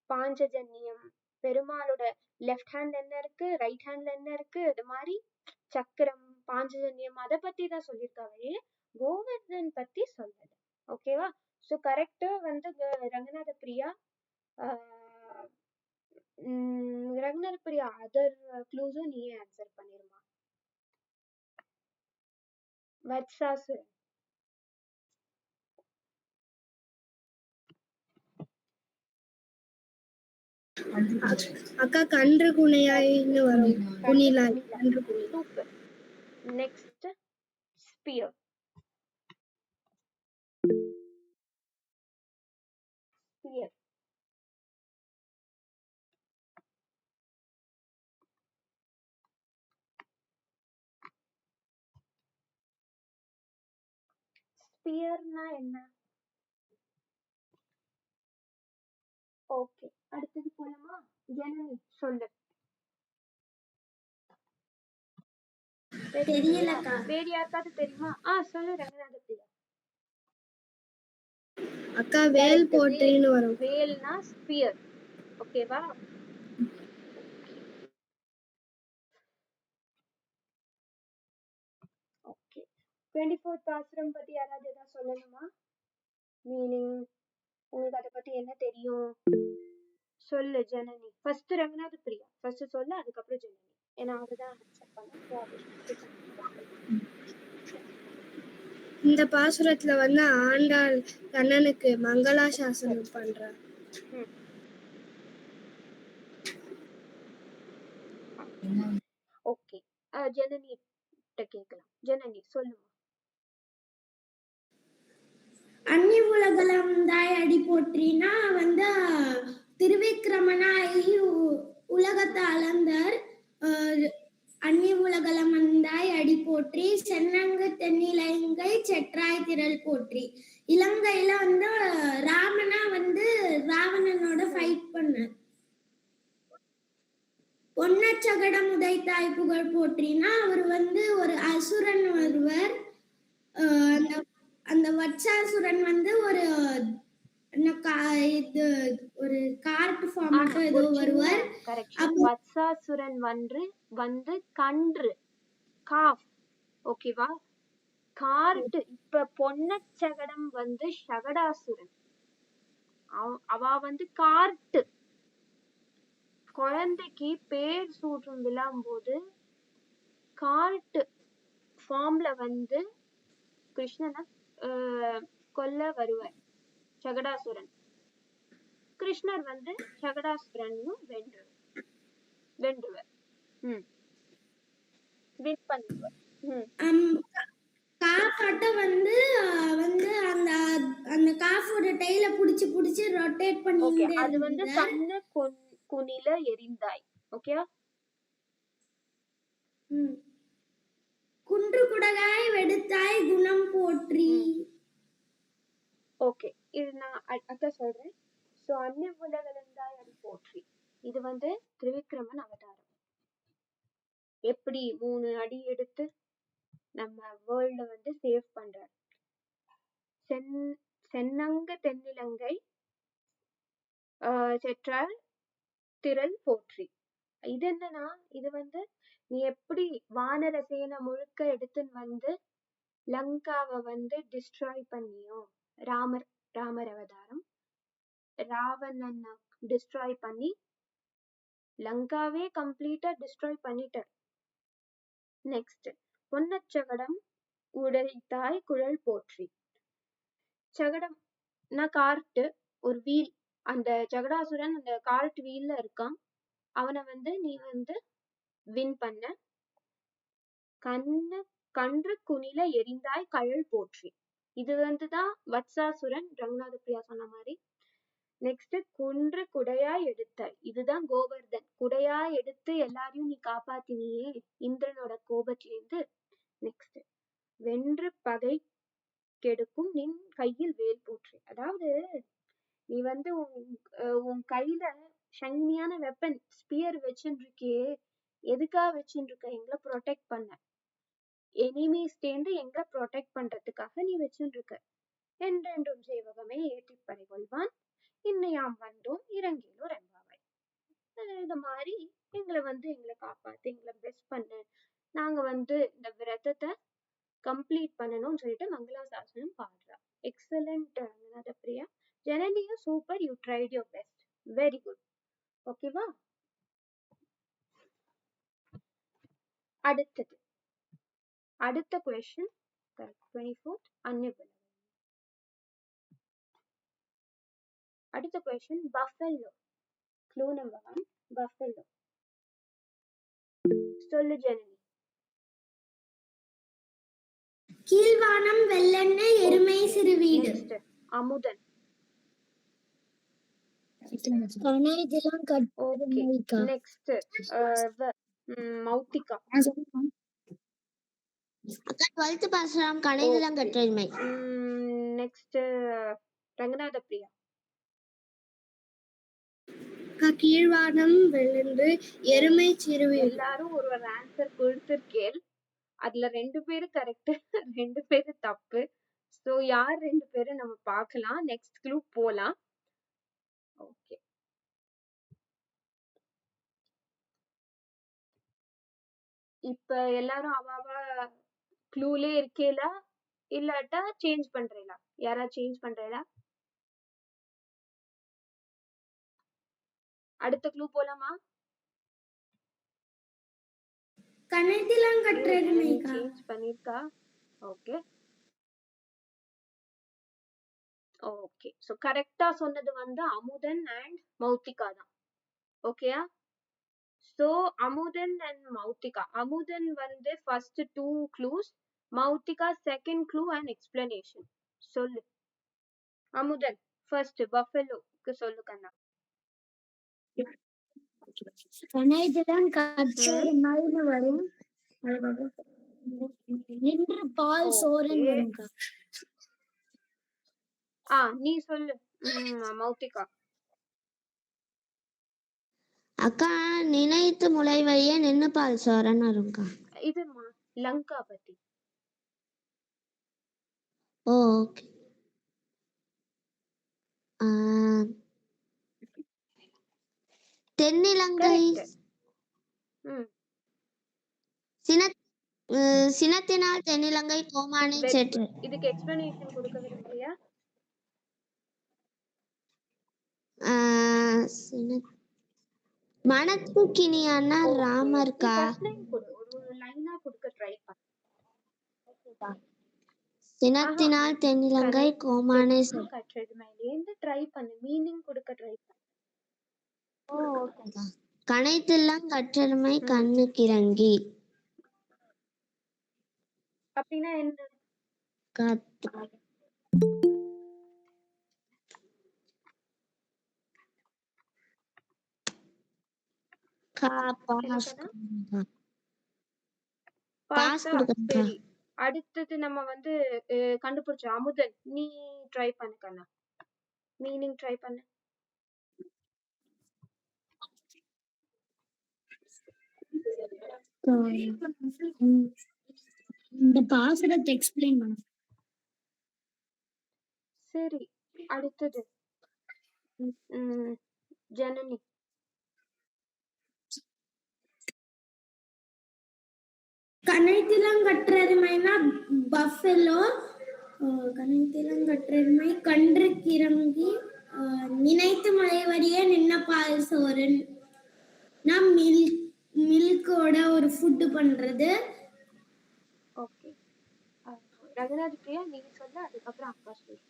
[SPEAKER 1] பாஞ்சஜன்யம், பெருமாளோட லெஃப்ட் ஹேண்ட்ல என்ன இருக்கு, ரைட் ஹேண்ட்ல என்ன இருக்கு, அது மாதிரி சக்கரம், பாஞ்சஜன்யம், அதை பத்தி தான் சொல்லியிருக்காவே, கோவர்தன் பத்தி சொல்லல. ஓகேவா? So correct Ranganatha Priya. Ranganatha Priya other க்ளூஸும் நீயே ஆன்சர் பண்ணிருமா? வத்சாசுரன்.
[SPEAKER 2] அக்கா கன்று குனையாயின்னு வரும், குனிலாய், கன்று குனி.
[SPEAKER 1] சூப்பர். Next sphere. ஸ்பியர் ஸ்பியர்னா என்ன? ஓகே, அடுத்தது போலாமா? ஜனனி சொல்லு.
[SPEAKER 2] தெரியலக்கா.
[SPEAKER 1] வேற யாருக்காவது தெரியுமா? சொல்லு ரங்கநாத பிரியா.
[SPEAKER 2] அக்கா வேல் போற்றின்னு வரும்.
[SPEAKER 1] வேல்னா ஸ்பியர். ஓகேவா? ஓகே. 24th பாசுரம் பத்தி யாராவது ஏதாவது சொல்லணுமா? மீனிங் உங்களுக்கு அதை பத்தி என்ன தெரியும்? சொல்லு ஜனனி. ஃபர்ஸ்ட் ரங்கநாத பிரியா ஃபர்ஸ்ட் சொல்லு, அதுக்கப்புறம் ஜனனி. ஏன்னா அவதான் ஆன்சர் பண்ண.
[SPEAKER 2] இந்த பாசுரத்துல வந்து ஆண்டாள் கண்ணனுக்கு மங்களாசாசனம் பண்றா.
[SPEAKER 1] ஓகே. ஜனனி கிட்ட கேட்கலாம். ஜனனி சொல்லுமா.
[SPEAKER 3] அன்னி உலகளந்தாய் அடி போற்றினா வந்து திருவிக்கிரமனாகி உலகத்தை அளந்தார். அன்னி உலகளந்தாய் அடி போற்றி சென்னங்கு தென்னிலங்கை செற்றாய் திரள் போற்றி. இலங்கையில வந்து ராமனா வந்து ராவணனோட ஃபைட் பண்ணார். பொன்னச்சகடம் உதைத்தாய் புகழ் போற்றினா அவர் வந்து ஒரு அசுரன் ஒருவர். அந்த வட்சாசுரன் வந்து ஒரு இது ஒரு கார்ட் ஃபார்ம் ஏதோ வருவார்.
[SPEAKER 1] வட்சாசுரன் வந்து கன்று காஃப். ஓகேவா? கார்ட். இப்ப பொன்னச்சகடம் வந்து சகடாசுரன். அவ வந்து கார்ட். குழந்தைக்கு பேர் சூட்டும் விழாம்போது கார்ட் ஃபார்ம்ல வந்து கிருஷ்ணனை கொல்ல வருவார் சகடாசுரன். கிருஷ்ணர் வந்து சகடாசுரனையும் வென்றுவர். வின் பண்ணுவார்.
[SPEAKER 3] காஃபாட்ட வந்து அந்த அந்த காஃபோட டெய்ல புடிச்சு ரொட்டேட் பண்ணி
[SPEAKER 1] அது வந்து கண்ண குனில எரிந்தாய். ஓகேவா?
[SPEAKER 3] குன்று குடகாய் வெடுத்தாய் குணம் போற்றி.
[SPEAKER 1] ஓகே, இது நான் அத சொல்றேன். சோ அன்னி உலகளந்தாய் அடி போற்றி, இது வந்து திரிவிக்ரமன் அவதாரம். எப்படி 3 அடி எடுத்து நம்ம வேர்ல்ட வந்து சேவ் பண்றார். சென்னங்க தென்னிலங்கை செற்றார் திரள் போற்றி. இது என்னன்னா, இது வந்து நீ எப்படி வானர சேனை முழுக்க எடுத்துன்னு வந்து லங்காவை வந்து டிஸ்ட்ராய் பண்ணியோ, ராமர் அவதாரம் ராவணன் டிஸ்ட்ராய் பண்ணி லங்காவே கம்ப்ளீட்டா டிஸ்ட்ராய் பண்ணிட்டார். நெக்ஸ்ட் பொன்னச்சகடம் உடைத்தாய் குழல் போற்றி. சகடம் கார்ட், ஒரு வீல். அந்த சகடாசுரன் அந்த கார்ட் வீல்ல இருக்கான். அவனை வந்து நீ வந்து வின் பண்ண. கன்று குனில எரிந்தாய் கழல் போற்றி. இது வந்துதான் வத்சாசுரன், ரங்கநாத பிரியா சொன்ன மாதிரி. நெக்ஸ்ட் குன்று குடையாய் எடுத்தாய், இதுதான் கோவர்தன். குடையாய் எடுத்து எல்லாரையும் நீ காப்பாத்தினியே இந்திரனோட கோபத்திலிருந்து. நெக்ஸ்ட் வென்று பகை கெடுக்கும் நின் கையில் வேல் போற்றி. அதாவது நீ வந்து உன் கையில ஷைனியான வெப்பன் ஸ்பியர் வச்சுட்டு இருக்கியே, எதுக்காக வச்சுட்டு இருக்க? எங்களை ப்ரொடெக்ட் பண்ண. எனிமீஸ்டேந்து எங்களை ப்ரொடெக்ட் பண்றதுக்காக நீ வச்சுட்டு இருக்க. என்றென்றும் சேவகமே ஏற்றிப் படை கொள்வான், இன்னையாம் வந்தோம் இறங்கேலோர் எம்பாவாய். இந்த மாதிரி எங்களை காப்பாத்து, எங்களை பெஸ்ட் பண்ணு, நாங்க வந்து இந்த விரதத்தை கம்ப்ளீட் பண்ணணும்னு சொல்லிட்டு மங்களாசாசனம் பாடுறா. எக்ஸலண்ட் ரங்கநாத பிரியா. ஜனனியும் super, you tried your best, very good. ஓகேவா? அடுத்த கொஸ்டின் 24th அன்னிபுலம். அடுத்த question buffalo. Clue number 1 buffalo. சொல்லு ஜனனி.
[SPEAKER 3] கீழ்வானம் வெள்ளெண்ணெய் எருமை சிறு வீடு.
[SPEAKER 1] அமுதன். நெக்ஸ்ட் மௌத்திகா.
[SPEAKER 3] அக்கா 12th பாசுரம் கடைநிலம் கற்றெருமை.
[SPEAKER 1] நெக்ஸ்ட் ரங்கநாத பிரியா.
[SPEAKER 2] கீழ்வானம் வெள்ளென்று எருமை சிறு வீடு.
[SPEAKER 1] எல்லாரும் ஒரு ஆன்சர் கொடுத்திருக்கேன். அதுல 2 பேரு கரெக்ட் 2 பேரு தப்பு. ஸோ யார் 2 பேரும் நம்ம பார்க்கலாம். நெக்ஸ்ட் க்ளூ போலாம். ஓகே, இப்ப எல்லாரும் அவ க்ளூலே இருக்கேலா இல்லாட்டா சேஞ்ச் பண்றீங்களா? யாரா சேஞ்ச் பண்றீங்களா? அடுத்த க்ளூ போலாமா?
[SPEAKER 2] கனைத்திலங்கற்றெருமைக்கா.
[SPEAKER 1] சேஞ்ச் பண்ணிருக்கா? Okay okay. ஸோ கரெக்டா சொன்னது வந்து அமுதன் அண்ட் மௌத்திகா தான். ஓகேயா? So Amudhan and Mouthika. அமுதன் வந்து first 2 clues, Mouthika second clue and explanation. சொல்லு அமுதன். ஃபர்ஸ்ட் பஃபெலோக்கு சொல்லு கண்ணா.
[SPEAKER 3] கனைத்திலம் கற்றெருமைன்னு வரும். நின்று பால் சோறுன்னு வரும்க்கா.
[SPEAKER 1] நீ சொல்லு மௌத்திகா.
[SPEAKER 4] அக்கா நினைத்து முளைவையே நின்னு பால் சோரன்னு வரும்க்கா.
[SPEAKER 1] இதுமா லங்கா பத்தி.
[SPEAKER 4] ஓகே. தென்னிலங்கை சினத்தினால் தென்னிலங்கை கோமானை செற்று.
[SPEAKER 1] இதுக்கு எக்ஸ்பிளனேஷன் கொடுக்க விரும்பலையா?
[SPEAKER 4] மனத்துக்கினியான ராமர்க்கா.
[SPEAKER 1] ஒரு லைனா கொடுக்க ட்ரை பண்ணு.
[SPEAKER 4] சினத்தினால் தென்னிலங்கை கோமானை
[SPEAKER 1] கற்றெருமையிலேந்து ட்ரை பண்ணு. மீனிங் கொடுக்க ட்ரை பண்ணு.
[SPEAKER 4] கனைத்தில்லம் கற்றெருமை கண்ணுக்கிறங்கி.
[SPEAKER 1] அப்படின்னா என்ன? சரி, அடுத்தது நம்ம வந்து கண்டுபிடிச்சோம். அமுதன் நீ ட்ரை பண்ணு கண்ணா. மீனிங் ட்ரை பண்ணு.
[SPEAKER 3] இந்த பாசுரத்தை எக்ஸ்பிளைன் பண்ணு.
[SPEAKER 1] சரி, அடுத்தது ஜனனி.
[SPEAKER 2] கனைத்திலங்கற்றெருமைனா பஃபெலோ. கனைத்திலங்கற்றெருமை கன்று கிறங்கி. நினைத்து மலைவரியே நின்ன பால் சோரன். மில்கோட ஒரு ஃபுட் பண்றது.
[SPEAKER 1] ஓகே, ரங்கராஜ் பிரியா நீங்க சொல்ல, அதுக்கப்புறம் அக்கா சொல்லு.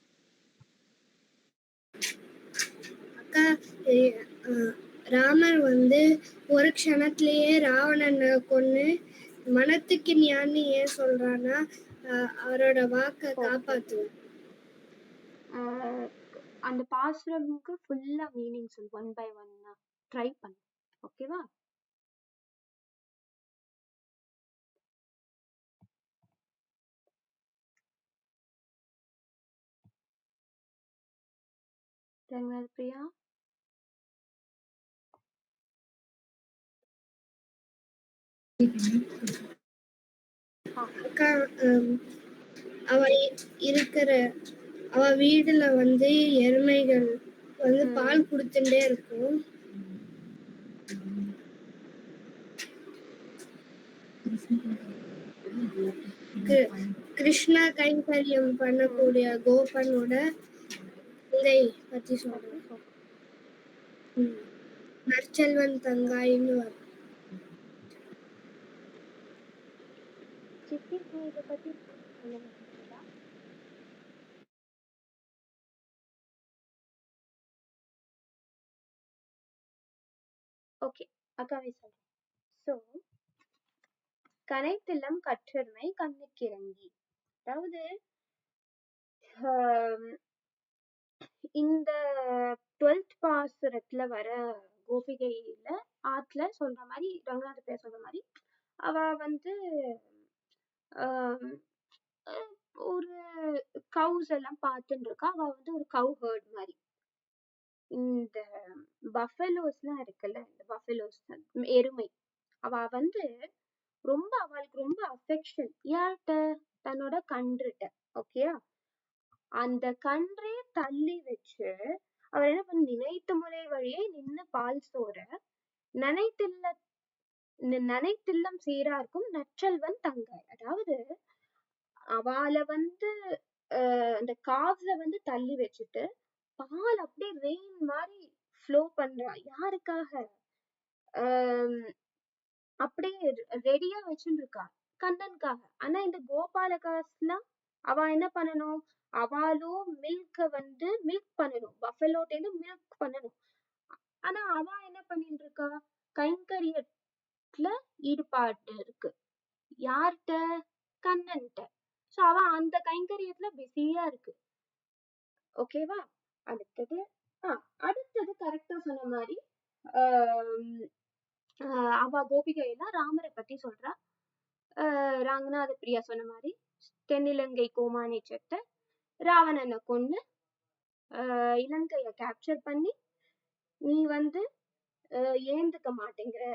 [SPEAKER 2] அக்கா, ராமர் வந்து ஒரு க்ஷணத்திலேயே ராவணனை கொன்னு மனத்துக்கு ஞானி ஏன் சொல்றான்னா அவரோட வாக்க காப்பாத்துவார்.
[SPEAKER 1] அந்த பாசுரமுக்கு ஃபுல்லா மீனிங் சொல்லு. 1 by 1 ட்ரை பண்ணு. ஓகேவா? ரங்கராஜ் பிரியா.
[SPEAKER 2] அக்கா, அவ வீடுல வந்து எருமைகள் வந்து பால் குடுத்துட்டே இருக்கும். கிருஷ்ணா கைங்கரியம் பண்ணக்கூடிய கோபனோட இதை பத்தி சொல்றேன். நற்செல்வன் தங்காயின்னு வரும்.
[SPEAKER 1] சித்தி இதை பத்தி சொல்ல முடியுங்களா? ஓகே, அக்காவே சொல்றேன். ஸோ கனைத்தில்லம் கற்றெருமை கண்ணுக்கிறங்கி. அதாவது இந்த 12th பாசுரத்துல வர கோபிகையில ஆத்துல சொல்ற மாதிரி, ரங்கநாத பேர் சொல்ற மாதிரி, அவ வந்து ஒரு கவுஸ் எல்லாம் பார்த்துட்டு இருக்கா. அவ வந்து ஒரு கவு ஹர்ட் மாதிரி. இந்த பஃபெலோஸ்லாம் இருக்குல்ல, இந்த பஃபெலோஸ் எருமை, அவ வந்து ரொம்ப அவளுக்கு ரொம்ப அஃபெக்ஷன். யார்கிட்ட? தன்னோட கன்றுட்ட. ஓகேயா? அந்த கன்றே தள்ளி வச்சு அவ என்ன பண்ண, நினைத்த முறை வழியே நின்னு பால் சோர நனைத்தில்லம் சீரார்க்கும் நற்றல்வன் தங்காய். அதாவது அவள வந்து அந்த காவ்ல வந்து தள்ளி வச்சுட்டு பால் அப்படியே ரெயின் மாதிரி ஃப்ளோ பண்றா. யாருக்காக? அப்படியே ரெடியா வச்சுட்டு இருக்கா கண்ணனுக்காக. ஆனா இந்த கோபாலகாஸ்லாம் அவ என்ன பண்ணணும், அவளும் மில்க வந்து மில்க் பண்ணணும், பஃபலோட்டேந்து மில்க் பண்ணணும். ஆனா அவ என்ன பண்ணிட்டு இருக்கா, கைங்கரியத்துல ஈடுபாடு இருக்கு. யார்கிட்ட? கண்ணன்ட்ட. சோ அவ அந்த கைங்கரியத்துல பிஸியா இருக்கு. ஓகேவா? அடுத்தது கரெக்டா சொன்ன மாதிரி அவ கோபிகையெல்லாம் ராமரை பத்தி சொல்றா. ரங்கநாத பிரியா சொன்ன மாதிரி தென்னிலங்கை கோமானை செத்த ராவணனை கொன்னு இலங்கைய கேப்சர் பண்ணி நீ வந்து ஏந்துக்க மாட்டேங்கிற,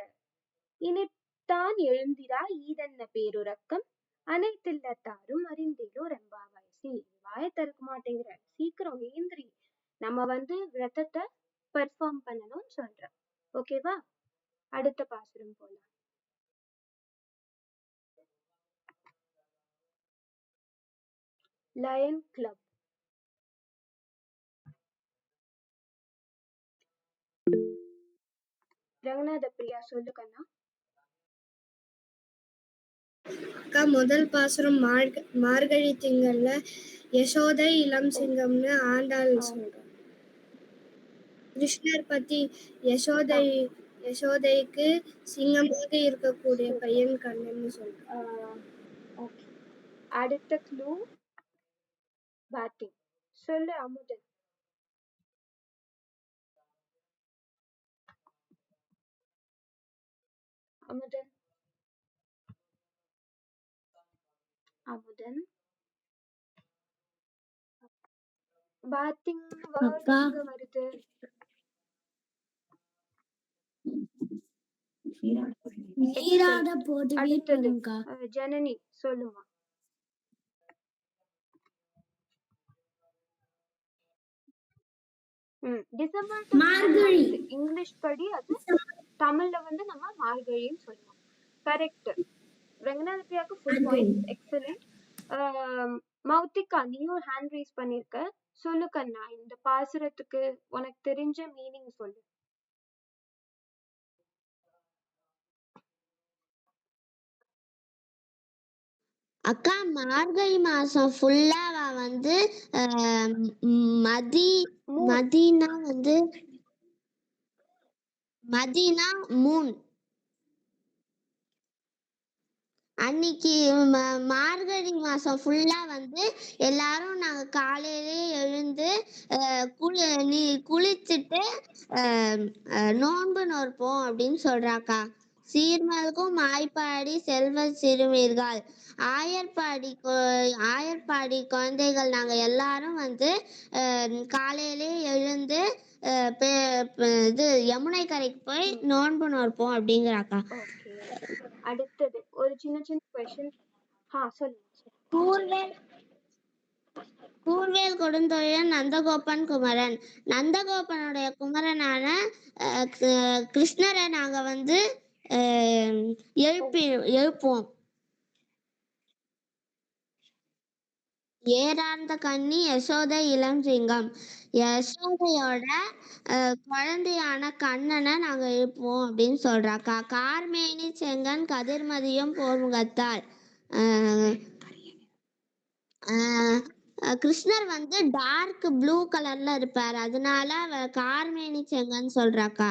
[SPEAKER 1] இனித்தான் எழுந்திராய் ஈதன்ன பேருறக்கம் அனைத்தில்லத்தாரும் அறிந்தேலோ ரெம்பாவாய்சி. வாய திறக்க மாட்டேங்கிற, சீக்கிரம் ஏந்திரி, நம்ம வந்து விரதத்தை பெர்ஃபார்ம் பண்ணணும்னு சொல்ற. ஓகேவா? அடுத்த பாசுரம் போலாம். Line club. ரங்கநாத பிரியா சொல்லு கண்ணா.
[SPEAKER 2] அக்கா முதல் பாசுரம் மார்கழி திங்கள்ல யசோதை இளம் சிங்கம்னு ஆண்டாள் சொல்றாங்க. கிருஷ்ணர் பத்தி யசோதைக்கு சிங்கமாக இருக்கக்கூடிய பையன் கண்ணன்னு சொல்றாங்க.
[SPEAKER 1] ஓகே. அடுத்த க்ளூ பேட்டிங். சொல்லு அமுதன். அமுதன் அமுதன் பேட்டிங் வேர்ட் எங்க வருது?
[SPEAKER 3] நீராட போது
[SPEAKER 1] அடுத்தது ஜனனி சொல்லுமா. டிசம்பர்
[SPEAKER 3] மார்கழி.
[SPEAKER 1] இங்கிலீஷ் படி அது, தமிழ்ல வந்து நம்ம மார்கழின்னு சொல்லுவோம். கரெக்ட். ரங்கநாத பிரியாக்கு ஃபுல் பாயிண்ட். எக்ஸலென்ட். மௌத்திகா நீயும் ஹேண்ட் ரைஸ் பண்ணிருக்க. சொல்லு கண்ணா, இந்த பாசுரத்துக்கு உனக்கு தெரிஞ்ச மீனிங் சொல்லு.
[SPEAKER 4] அக்கா மார்கழி மாசம் ஃபுல்லா வந்து மதினா வந்து மதினா மூன் அன்னைக்கு மார்கழி மாசம் ஃபுல்லா வந்து எல்லாரும் நாங்க காலையிலே எழுந்து குளிச்சுட்டு நோன்பு நோற்போம் அப்படின்னு சொல்றாக்கா. சீர்மல்கும் மாய்ப்பாடி செல்வ சிறுமீர்கள் ஆயர்பாடி குழந்தைகள் நாங்க எல்லாரும் வந்து காலையிலே எழுந்து இது யமுனை கரைக்கு போய் நோன்பு நோற்போம் அப்படிங்கிறாக்கா.
[SPEAKER 1] அடுத்தது ஒரு சின்ன சின்ன क्वेश्चन.
[SPEAKER 4] சொல்லு. கூர்வேல் கொடுந்தொழிலன் நந்தகோபன் குமரன். நந்தகோபனுடைய குமரனான கிருஷ்ணரை நாங்க வந்து எழுப்புவோம். ஏறார்ந்த கன்னி யசோதை இளம் சிங்கம். யசோதையோட குழந்தையான கண்ணனை நாங்க எழுப்புவோம் அப்படின்னு சொல்றாக்கா. கார்மேனி செங்கன் கதிர்மதியும் போர்முகத்தால். கிருஷ்ணர் வந்து டார்க் ப்ளூ கலர்ல இருப்பார், அதனால கார்மேனி செங்கன்னு சொல்றாக்கா.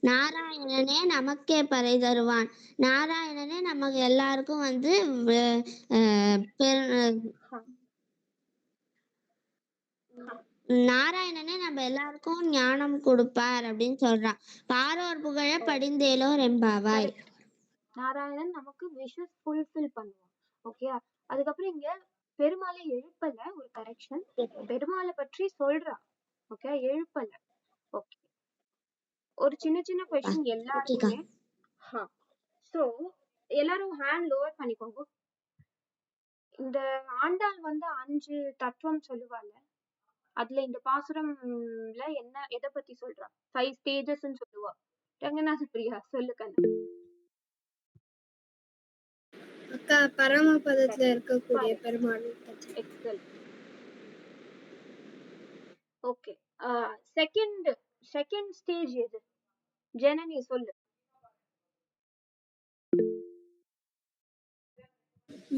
[SPEAKER 4] நாராயணனே நமக்கே பறை தருவான். நாராயணனே நமக்கு எல்லாருக்கும் வந்து நாராயணனே நம்ம எல்லாருக்கும் ஞானம் கொடுப்பார் அப்படின்னு சொல்றான். பாரோர் புகழ படிந்தேலோ ரெம்பாவாய்.
[SPEAKER 1] நாராயணன் நமக்கு விஷஸ் ஃபுல்ஃபில் பண்ணுவான். ஓகே. அதுக்கப்புறம் இங்க பெருமாளை எழுப்பல, ஒரு கரெக்ஷன். பெருமாளை பற்றி சொல்றா. ஓகே, எழுப்பல. ஓகே. ஒரு சின்ன சின்ன क्वेश्चन எல்லாருக்குமே. சோ எல்லாரும் ஹேண்ட் லோவர் பண்ணிக்கோங்க. இந்த ஆண்டாள் வந்து 5 தத்துவம் சொல்லுவாங்க. அதுல இந்த பாசுரம்ல என்ன எதை பத்தி சொல்றா? 5 ஸ்டேஜஸ்ன்னு சொல்லுவா. ரங்கநாத பிரியா சொல்லு கண்ணு.
[SPEAKER 2] அக்கா பரமபதத்துல இருக்கக்கூடிய Perumal.
[SPEAKER 1] Excellent. Okay. Second stage எது? ஜனனி சொல்லு.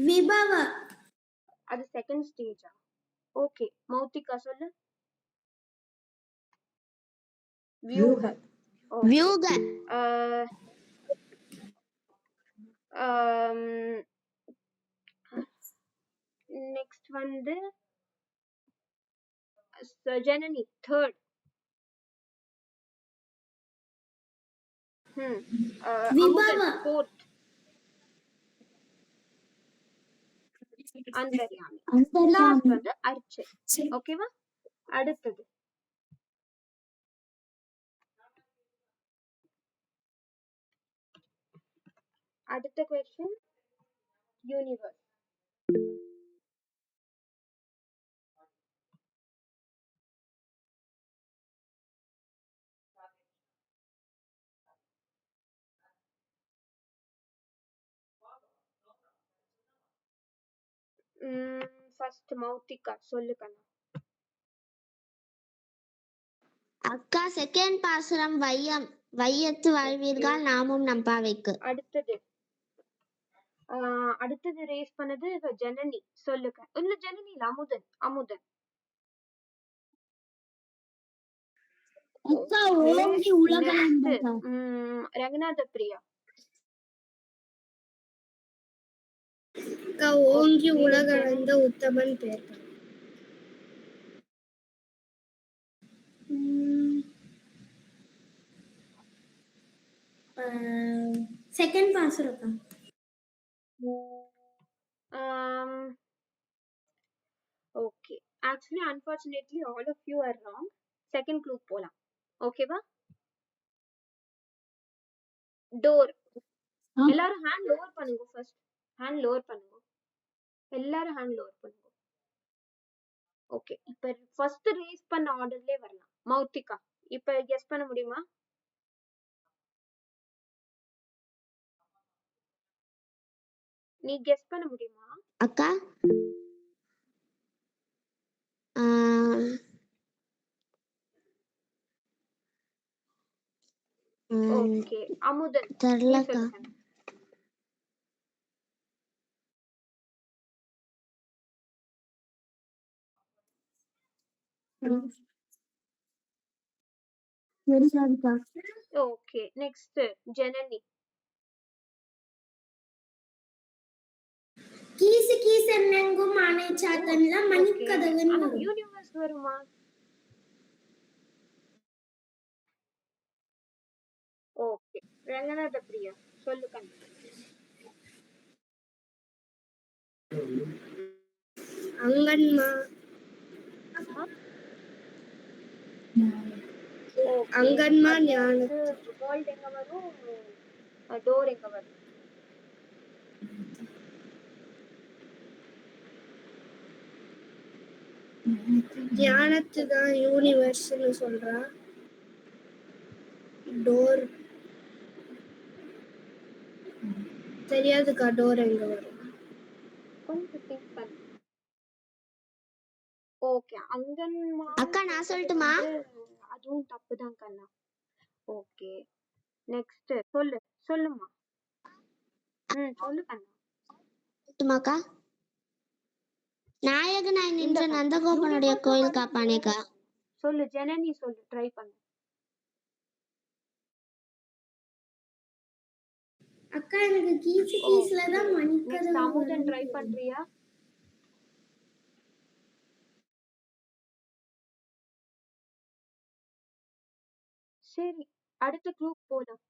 [SPEAKER 3] விபவ.
[SPEAKER 1] அது செகண்ட் ஸ்டேஜா? ஓகே. மௌத்திகா சொல்லு. வியூக.
[SPEAKER 4] வியூக.
[SPEAKER 1] நெக்ஸ்ட் வந்து ஜனனி தேர்ட்.
[SPEAKER 3] விபவ.
[SPEAKER 1] ஃபோர்த். அந்தர்யாமி. லாஸ்ட் வந்து அர்ச்சை. ஓகேவா? அடுத்தது அடுத்த क्वेश्चन யூனிவர்ஸ். ஃபர்ஸ்ட் மௌத்திகா சொல்லு கண்ணா.
[SPEAKER 4] அக்கா செகண்ட் பாசுரம் வையம் வையத்து வாழ்வீர்கள் நாமும் நம்பாவைக்கு.
[SPEAKER 1] அடுத்தது ரேஸ் பண்ணது ஜனனி சொல்லுங்க. இல்ல ஜனனி இல்ல, அமுதன். அமுதன் ரங்கநாத பிரியா.
[SPEAKER 2] அக்கா ஓங்கி உலகளந்த உத்தமன் பேர்.
[SPEAKER 3] செகண்ட் பாசுரம்.
[SPEAKER 1] Okay. Actually, unfortunately, all of you are wrong. Second clue போலாம். ஓகேவா? டோர். எல்லாரும் ஹேண்ட் லோவர் பண்ணுங்க ஃபர்ஸ்ட். ஹேண்ட் லோவர் பண்ணுங்க. எல்லாரும் ஹேண்ட் லோவர் பண்ணுங்க. ஓகே. இப்போ ஃபர்ஸ்ட் ரேஸ் பண்ண ஆர்டர்லயே வரலாம். மௌத்திகா இப்போ கெஸ் பண்ண முடியுமா? நீ கெஸ் பண்ண முடியுமா?
[SPEAKER 4] அக்கா
[SPEAKER 1] ஓகே. அமுதன்
[SPEAKER 4] தெரியலக்கா.
[SPEAKER 1] ஓகே. நெக்ஸ்ட் ஜனனி.
[SPEAKER 3] கீசு கீசு என்னங்கும் ஆனை சாத்தன்ல மணிக்கதவுன்னு வரும்.
[SPEAKER 1] யூனிவர்ஸ் வருமா? ஓகே. ரங்கநாத பிரியா சொல்லு கண்ணு.
[SPEAKER 2] அங்கன்மா. அங்கன்மா ஞான.
[SPEAKER 1] வேர்ல்ட் எங்க வரும்? டோர் எங்க வரும்?
[SPEAKER 2] ஞானத்து தான் யூனிவர்ஸ்னு சொல்றா. டோர் தெரியாதுக்கா. டோர் எங்க வரும்?
[SPEAKER 1] கொஞ்சம் திங்க் பண்ணு. ஓகே. அங்கன்மா.
[SPEAKER 4] அக்கா நான் சொல்லட்டுமா?
[SPEAKER 1] அதுவும் தப்புதான் கண்ணா. ஓகே. நெக்ஸ்ட் சொல்லுமா. சொல்லு கண்ணா.
[SPEAKER 4] சொல்லட்டுமாக்கா? நாயகனாய் நின்ற நந்தகோபனுடைய கோயில் காப்பானேக்கா.
[SPEAKER 1] சொல்லு ஜனனி சொல்லு. ட்ரை பண்ணு.
[SPEAKER 3] அக்கா எனக்கு கீசு கீஸ்ல தான் மணிக்கதவு.
[SPEAKER 1] அமுதன் ட்ரை பண்றியா? சரி அடுத்த குரூப் போலாம்.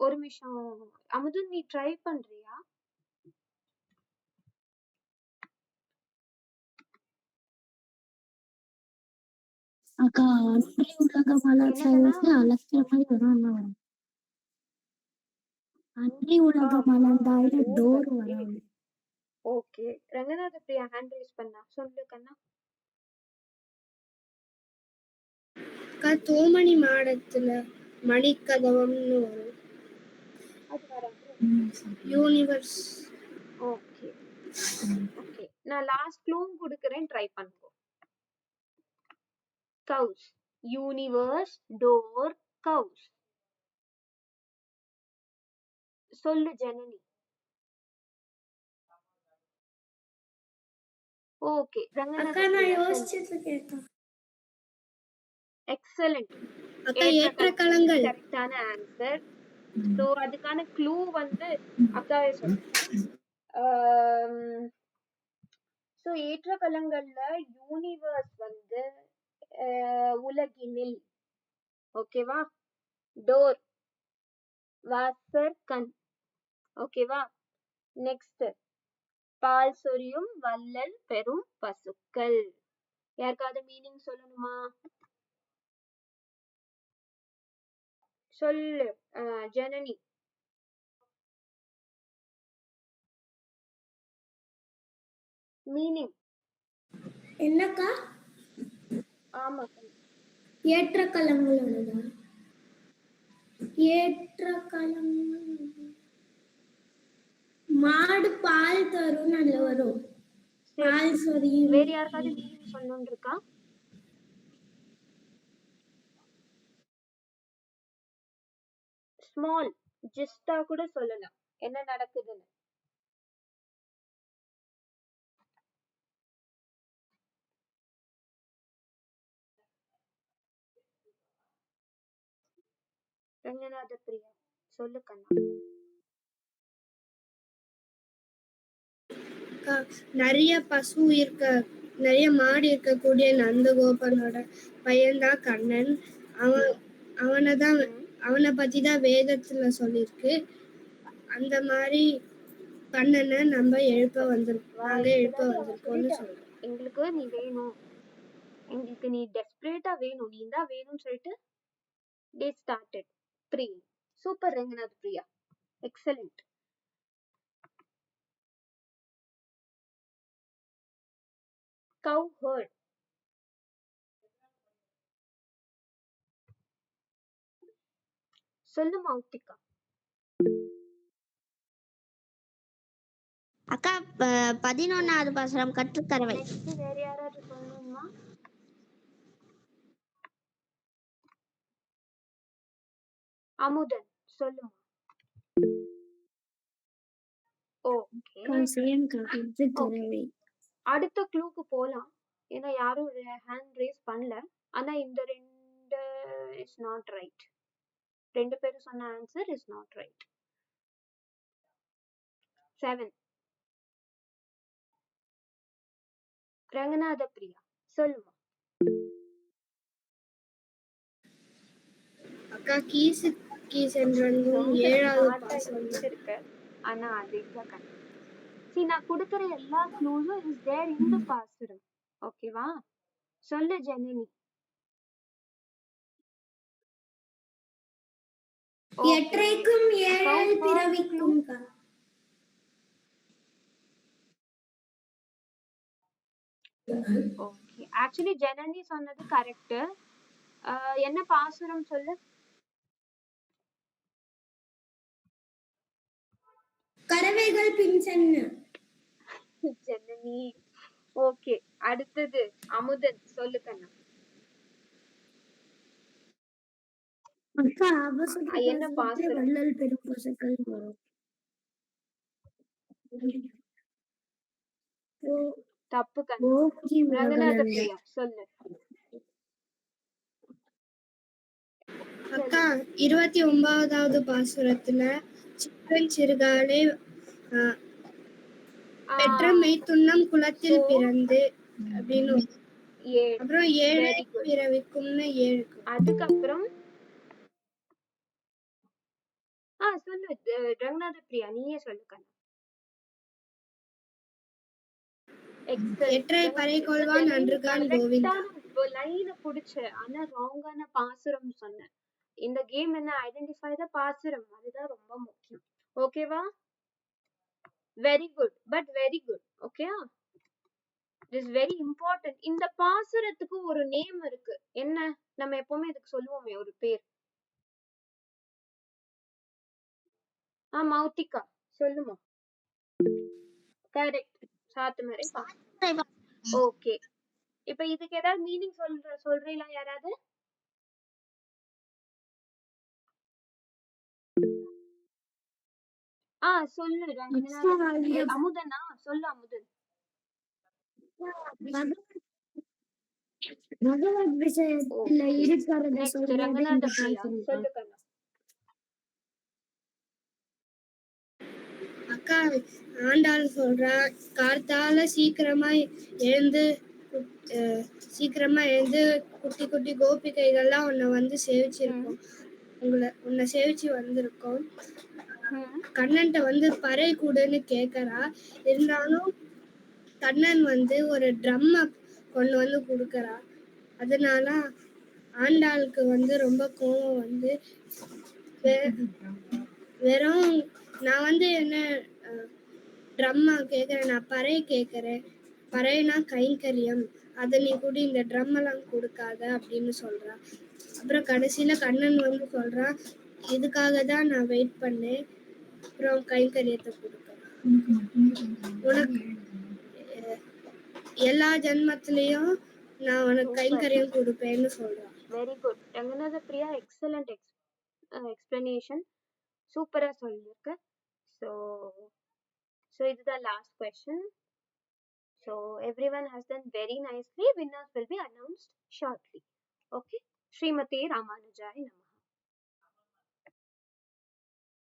[SPEAKER 1] ஒரு நிமிஷம் அமுதன் நீ ட்ரை பண்றியா?
[SPEAKER 3] அக்கா அன்றி உலக மலர் அலட்சியமாய் வரும். அன்றி உலகம் அளந்தாயிர டோர் வராது.
[SPEAKER 1] Okay, Ranganatha Priya hand rice பண்ணா. சொல்லு கண்ணா.
[SPEAKER 2] தூமணி மாடத்துல மணிக்கதவம்னு வரும்.
[SPEAKER 1] அது வராது.
[SPEAKER 2] யூனிவர்ஸ்.
[SPEAKER 1] ஓகே ஓகே, நான் லாஸ்ட் க்ளூவும் கொடுக்குறேன், ட்ரை பண்ணுங்க. கவுஸ், யூனிவர்ஸ், டோர், கவுஸ். சொல்லு ஜனனி. ஓகே,
[SPEAKER 2] அக்கா நான் யோசிச்சிட்டு இருக்கேன்.
[SPEAKER 1] எக்ஸலென்ட்.
[SPEAKER 2] அக்கா ஏற்றக்கலங்கள்
[SPEAKER 1] கரெக்டான ஆன்சர். சோ அதுக்கான க்ளூ வந்து அக்காவே சொல்றேன். சோ ஏற்றக்கலங்கள்ல யூனிவர்ஸ் வந்து உலகினில், ஓகேவா? டோர் வாசர் கண், ஓகேவா? நெக்ஸ்ட் பால் சொரியும் வள்ளல் பெரும் பசுக்கள். யாருக்காவது மீனிங் சொல்லணுமா? சொல்லு ஜனனி. மீனிங்
[SPEAKER 2] என்னக்கா?
[SPEAKER 1] ஆமா,
[SPEAKER 2] ஏற்றக்கலங்களோடதா? ஏற்றக்கலங்கள் மாடு பால் தரும், நல்ல வரும். பால் சொரியும்.
[SPEAKER 1] வேற யாருக்காவது மீனிங் சொல்லணும்னு இருக்கா? ஸ்மால் ஜஸ்டா கூட சொல்லலாம் என்ன நடக்குதுன்னு. ரங்கநாத பிரியா சொல்லு கண்ணா.
[SPEAKER 2] நிறைய பசு இருக்க, நிறைய மாடு இருக்கக்கூடிய நந்தகோபனோட பையன்தான் கண்ணன். அவனை பத்தி தான் வேதத்துல சொல்லிருக்கு. அந்த மாதிரி கண்ணனை நம்ம எழுப்ப வந்திருக்கோம்னு சொல்றோம்.
[SPEAKER 1] எங்களுக்கு நீ வேணும், எங்களுக்கு நீ டெஸ்பரேட்டா வேணும், நீ தான் வேணும்னு சொல்லிட்டு they started 3. Super Ranganath Priya, excellent. cow herd, சொல்லு மௌத்திகா.
[SPEAKER 4] அக்கா 11வது பாசுரம் கற்றுக்கறவை.
[SPEAKER 1] நெக்ஸ்ட் வேற யாராவது சொல்லணுமா? அமுதன் சொல்லுமா. ஓகே, அடுத்த க்ளூக்கு போலாம். ஏன்னா யாரும் ஹேண்ட் ரேஸ் பண்ணல. ஆனா இந்த ரெண்டு இஸ் நாட் ரைட். ரெண்டு பேரும் சொன்ன answer is not right. 7. Ranganatha Priya சொல்லுமா.
[SPEAKER 2] அக்கா கீஸ் என்றும் 7வது பாசுரம்
[SPEAKER 1] இருக்கு. ஆனா அது இல்ல கண்ணு. See, நான் கொடுக்கிற எல்லா க்ளூஸும் இஸ் தேர் இன் தி பாசுரம். ஓகேவா? சொல்லு ஜனனி.
[SPEAKER 2] எற்றைக்கும் ஏழல் பிறவிக்கும்.
[SPEAKER 1] ஓகே, ஆக்சுவலி ஜனனி சொன்னது கரெக்ட். என்ன பாசுரம் சொல்லு.
[SPEAKER 2] கறவைகள் பின் சென்ன.
[SPEAKER 1] ஜனனி. ஓகே, அடுத்தது அமுதன் சொல்லு கண்ணா.
[SPEAKER 3] அக்கா
[SPEAKER 1] என்ன பாசுரம்?
[SPEAKER 3] வள்ளல் பெரும் பசுக்கள் வரும்.
[SPEAKER 1] தப்பு கண்ணா. ரங்கநாத பிரியா சொல்லு.
[SPEAKER 2] அக்கா 29வது பாசுரத்துல சிற்றன் சிறுகாலே பெற்ற மெய்த்துண்ணம் குலத்தில் பிறந்து அப்படின்னு, அப்புறம் 7 பிறவிக்கும்னு 7.
[SPEAKER 1] அதுக்கப்புறம் சொல்லு ரங்கநாத பிரியா, நீயே சொல்லு கண்ணா.
[SPEAKER 2] எற்றை பறை கொள்வான் அன்றுகான் கோவிந்தா.
[SPEAKER 1] லைன புடிச்ச, ஆனா ராங்கான பாசுரம் சொன்ன. இந்த கேம் என்ன, ஐடென்டிஃபை த பாசுரம், அதுதான் ரொம்ப முக்கியம். ஓகேவா? Very good, but very good. ஓகேயா? Is very important. இந்த பாசுரத்துக்கு ஒரு நேம் இருக்கு. என்ன? நம்ம எப்பவுமே இதுக்கு சொல்லுவோமே ஒரு பேர். மௌத்திகா சொல்லுமா. கரெக்ட். சாத்துமறை பாசுரம். ஓகே. இப்ப இதுக்கு ஏதாவது மீனிங் சொல்றீங்களா யாராவது? சொல்லு அமுதனா, சொல்லு அமுதன்.
[SPEAKER 3] பகவத் விஷயத்துல இருக்கிறத
[SPEAKER 1] நெக்ஸ்ட்
[SPEAKER 3] சொல்றது
[SPEAKER 1] ரங்கநாத
[SPEAKER 3] இந்த
[SPEAKER 1] பிரியா,
[SPEAKER 3] பாசுரம்.
[SPEAKER 1] சொல்லு கண்ணா.
[SPEAKER 2] அக்கா ஆண்டாள் சொல்றா, கார்த்தால சீக்கிரமா எழுந்து குட்டி குட்டி கோபிகைகள்லாம் உன்னை வந்து சேவிச்சிருக்கோம். உன்னை சேவிச்சு வந்திருக்கோம். கண்ணன்ட்ட வந்து பறை கூடுன்னு கேக்குறா. இருந்தாலும் கண்ணன் வந்து ஒரு ட்ரம்ம கொண்டு வந்து கொடுக்கறா. அதனால ஆண்டாளுக்கு வந்து ரொம்ப கோபம் வந்து வெறும் நான் வந்து என்ன ட்ரம்மா கேட்குறேன், நான் பறை கேட்குறேன், பறைனா கைங்கரியம், அதை நீ கூட இந்த ட்ரம் எல்லாம் கொடுக்காத அப்படின்னு சொல்றா. அப்புறம் கடைசியில கண்ணன் வந்து சொல்றான், இதுக்காக தான் நான் வெயிட் பண்ணேன், அப்புறம் கைங்கரியத்தை கொடுக்குறேன், உனக்கு எல்லா ஜென்மத்திலையும் நான் உனக்கு கைங்கரியம் கொடுப்பேன்னு சொல்றான்.
[SPEAKER 1] Very good Ranganatha Priya, excellent explanation, சூப்பரா சொல்லியிருக்க. So இதுதான் last question. So everyone has done very nicely. Winners will be announced shortly. Okay. ஸ்ரீமதே ராமானுஜாய நமः.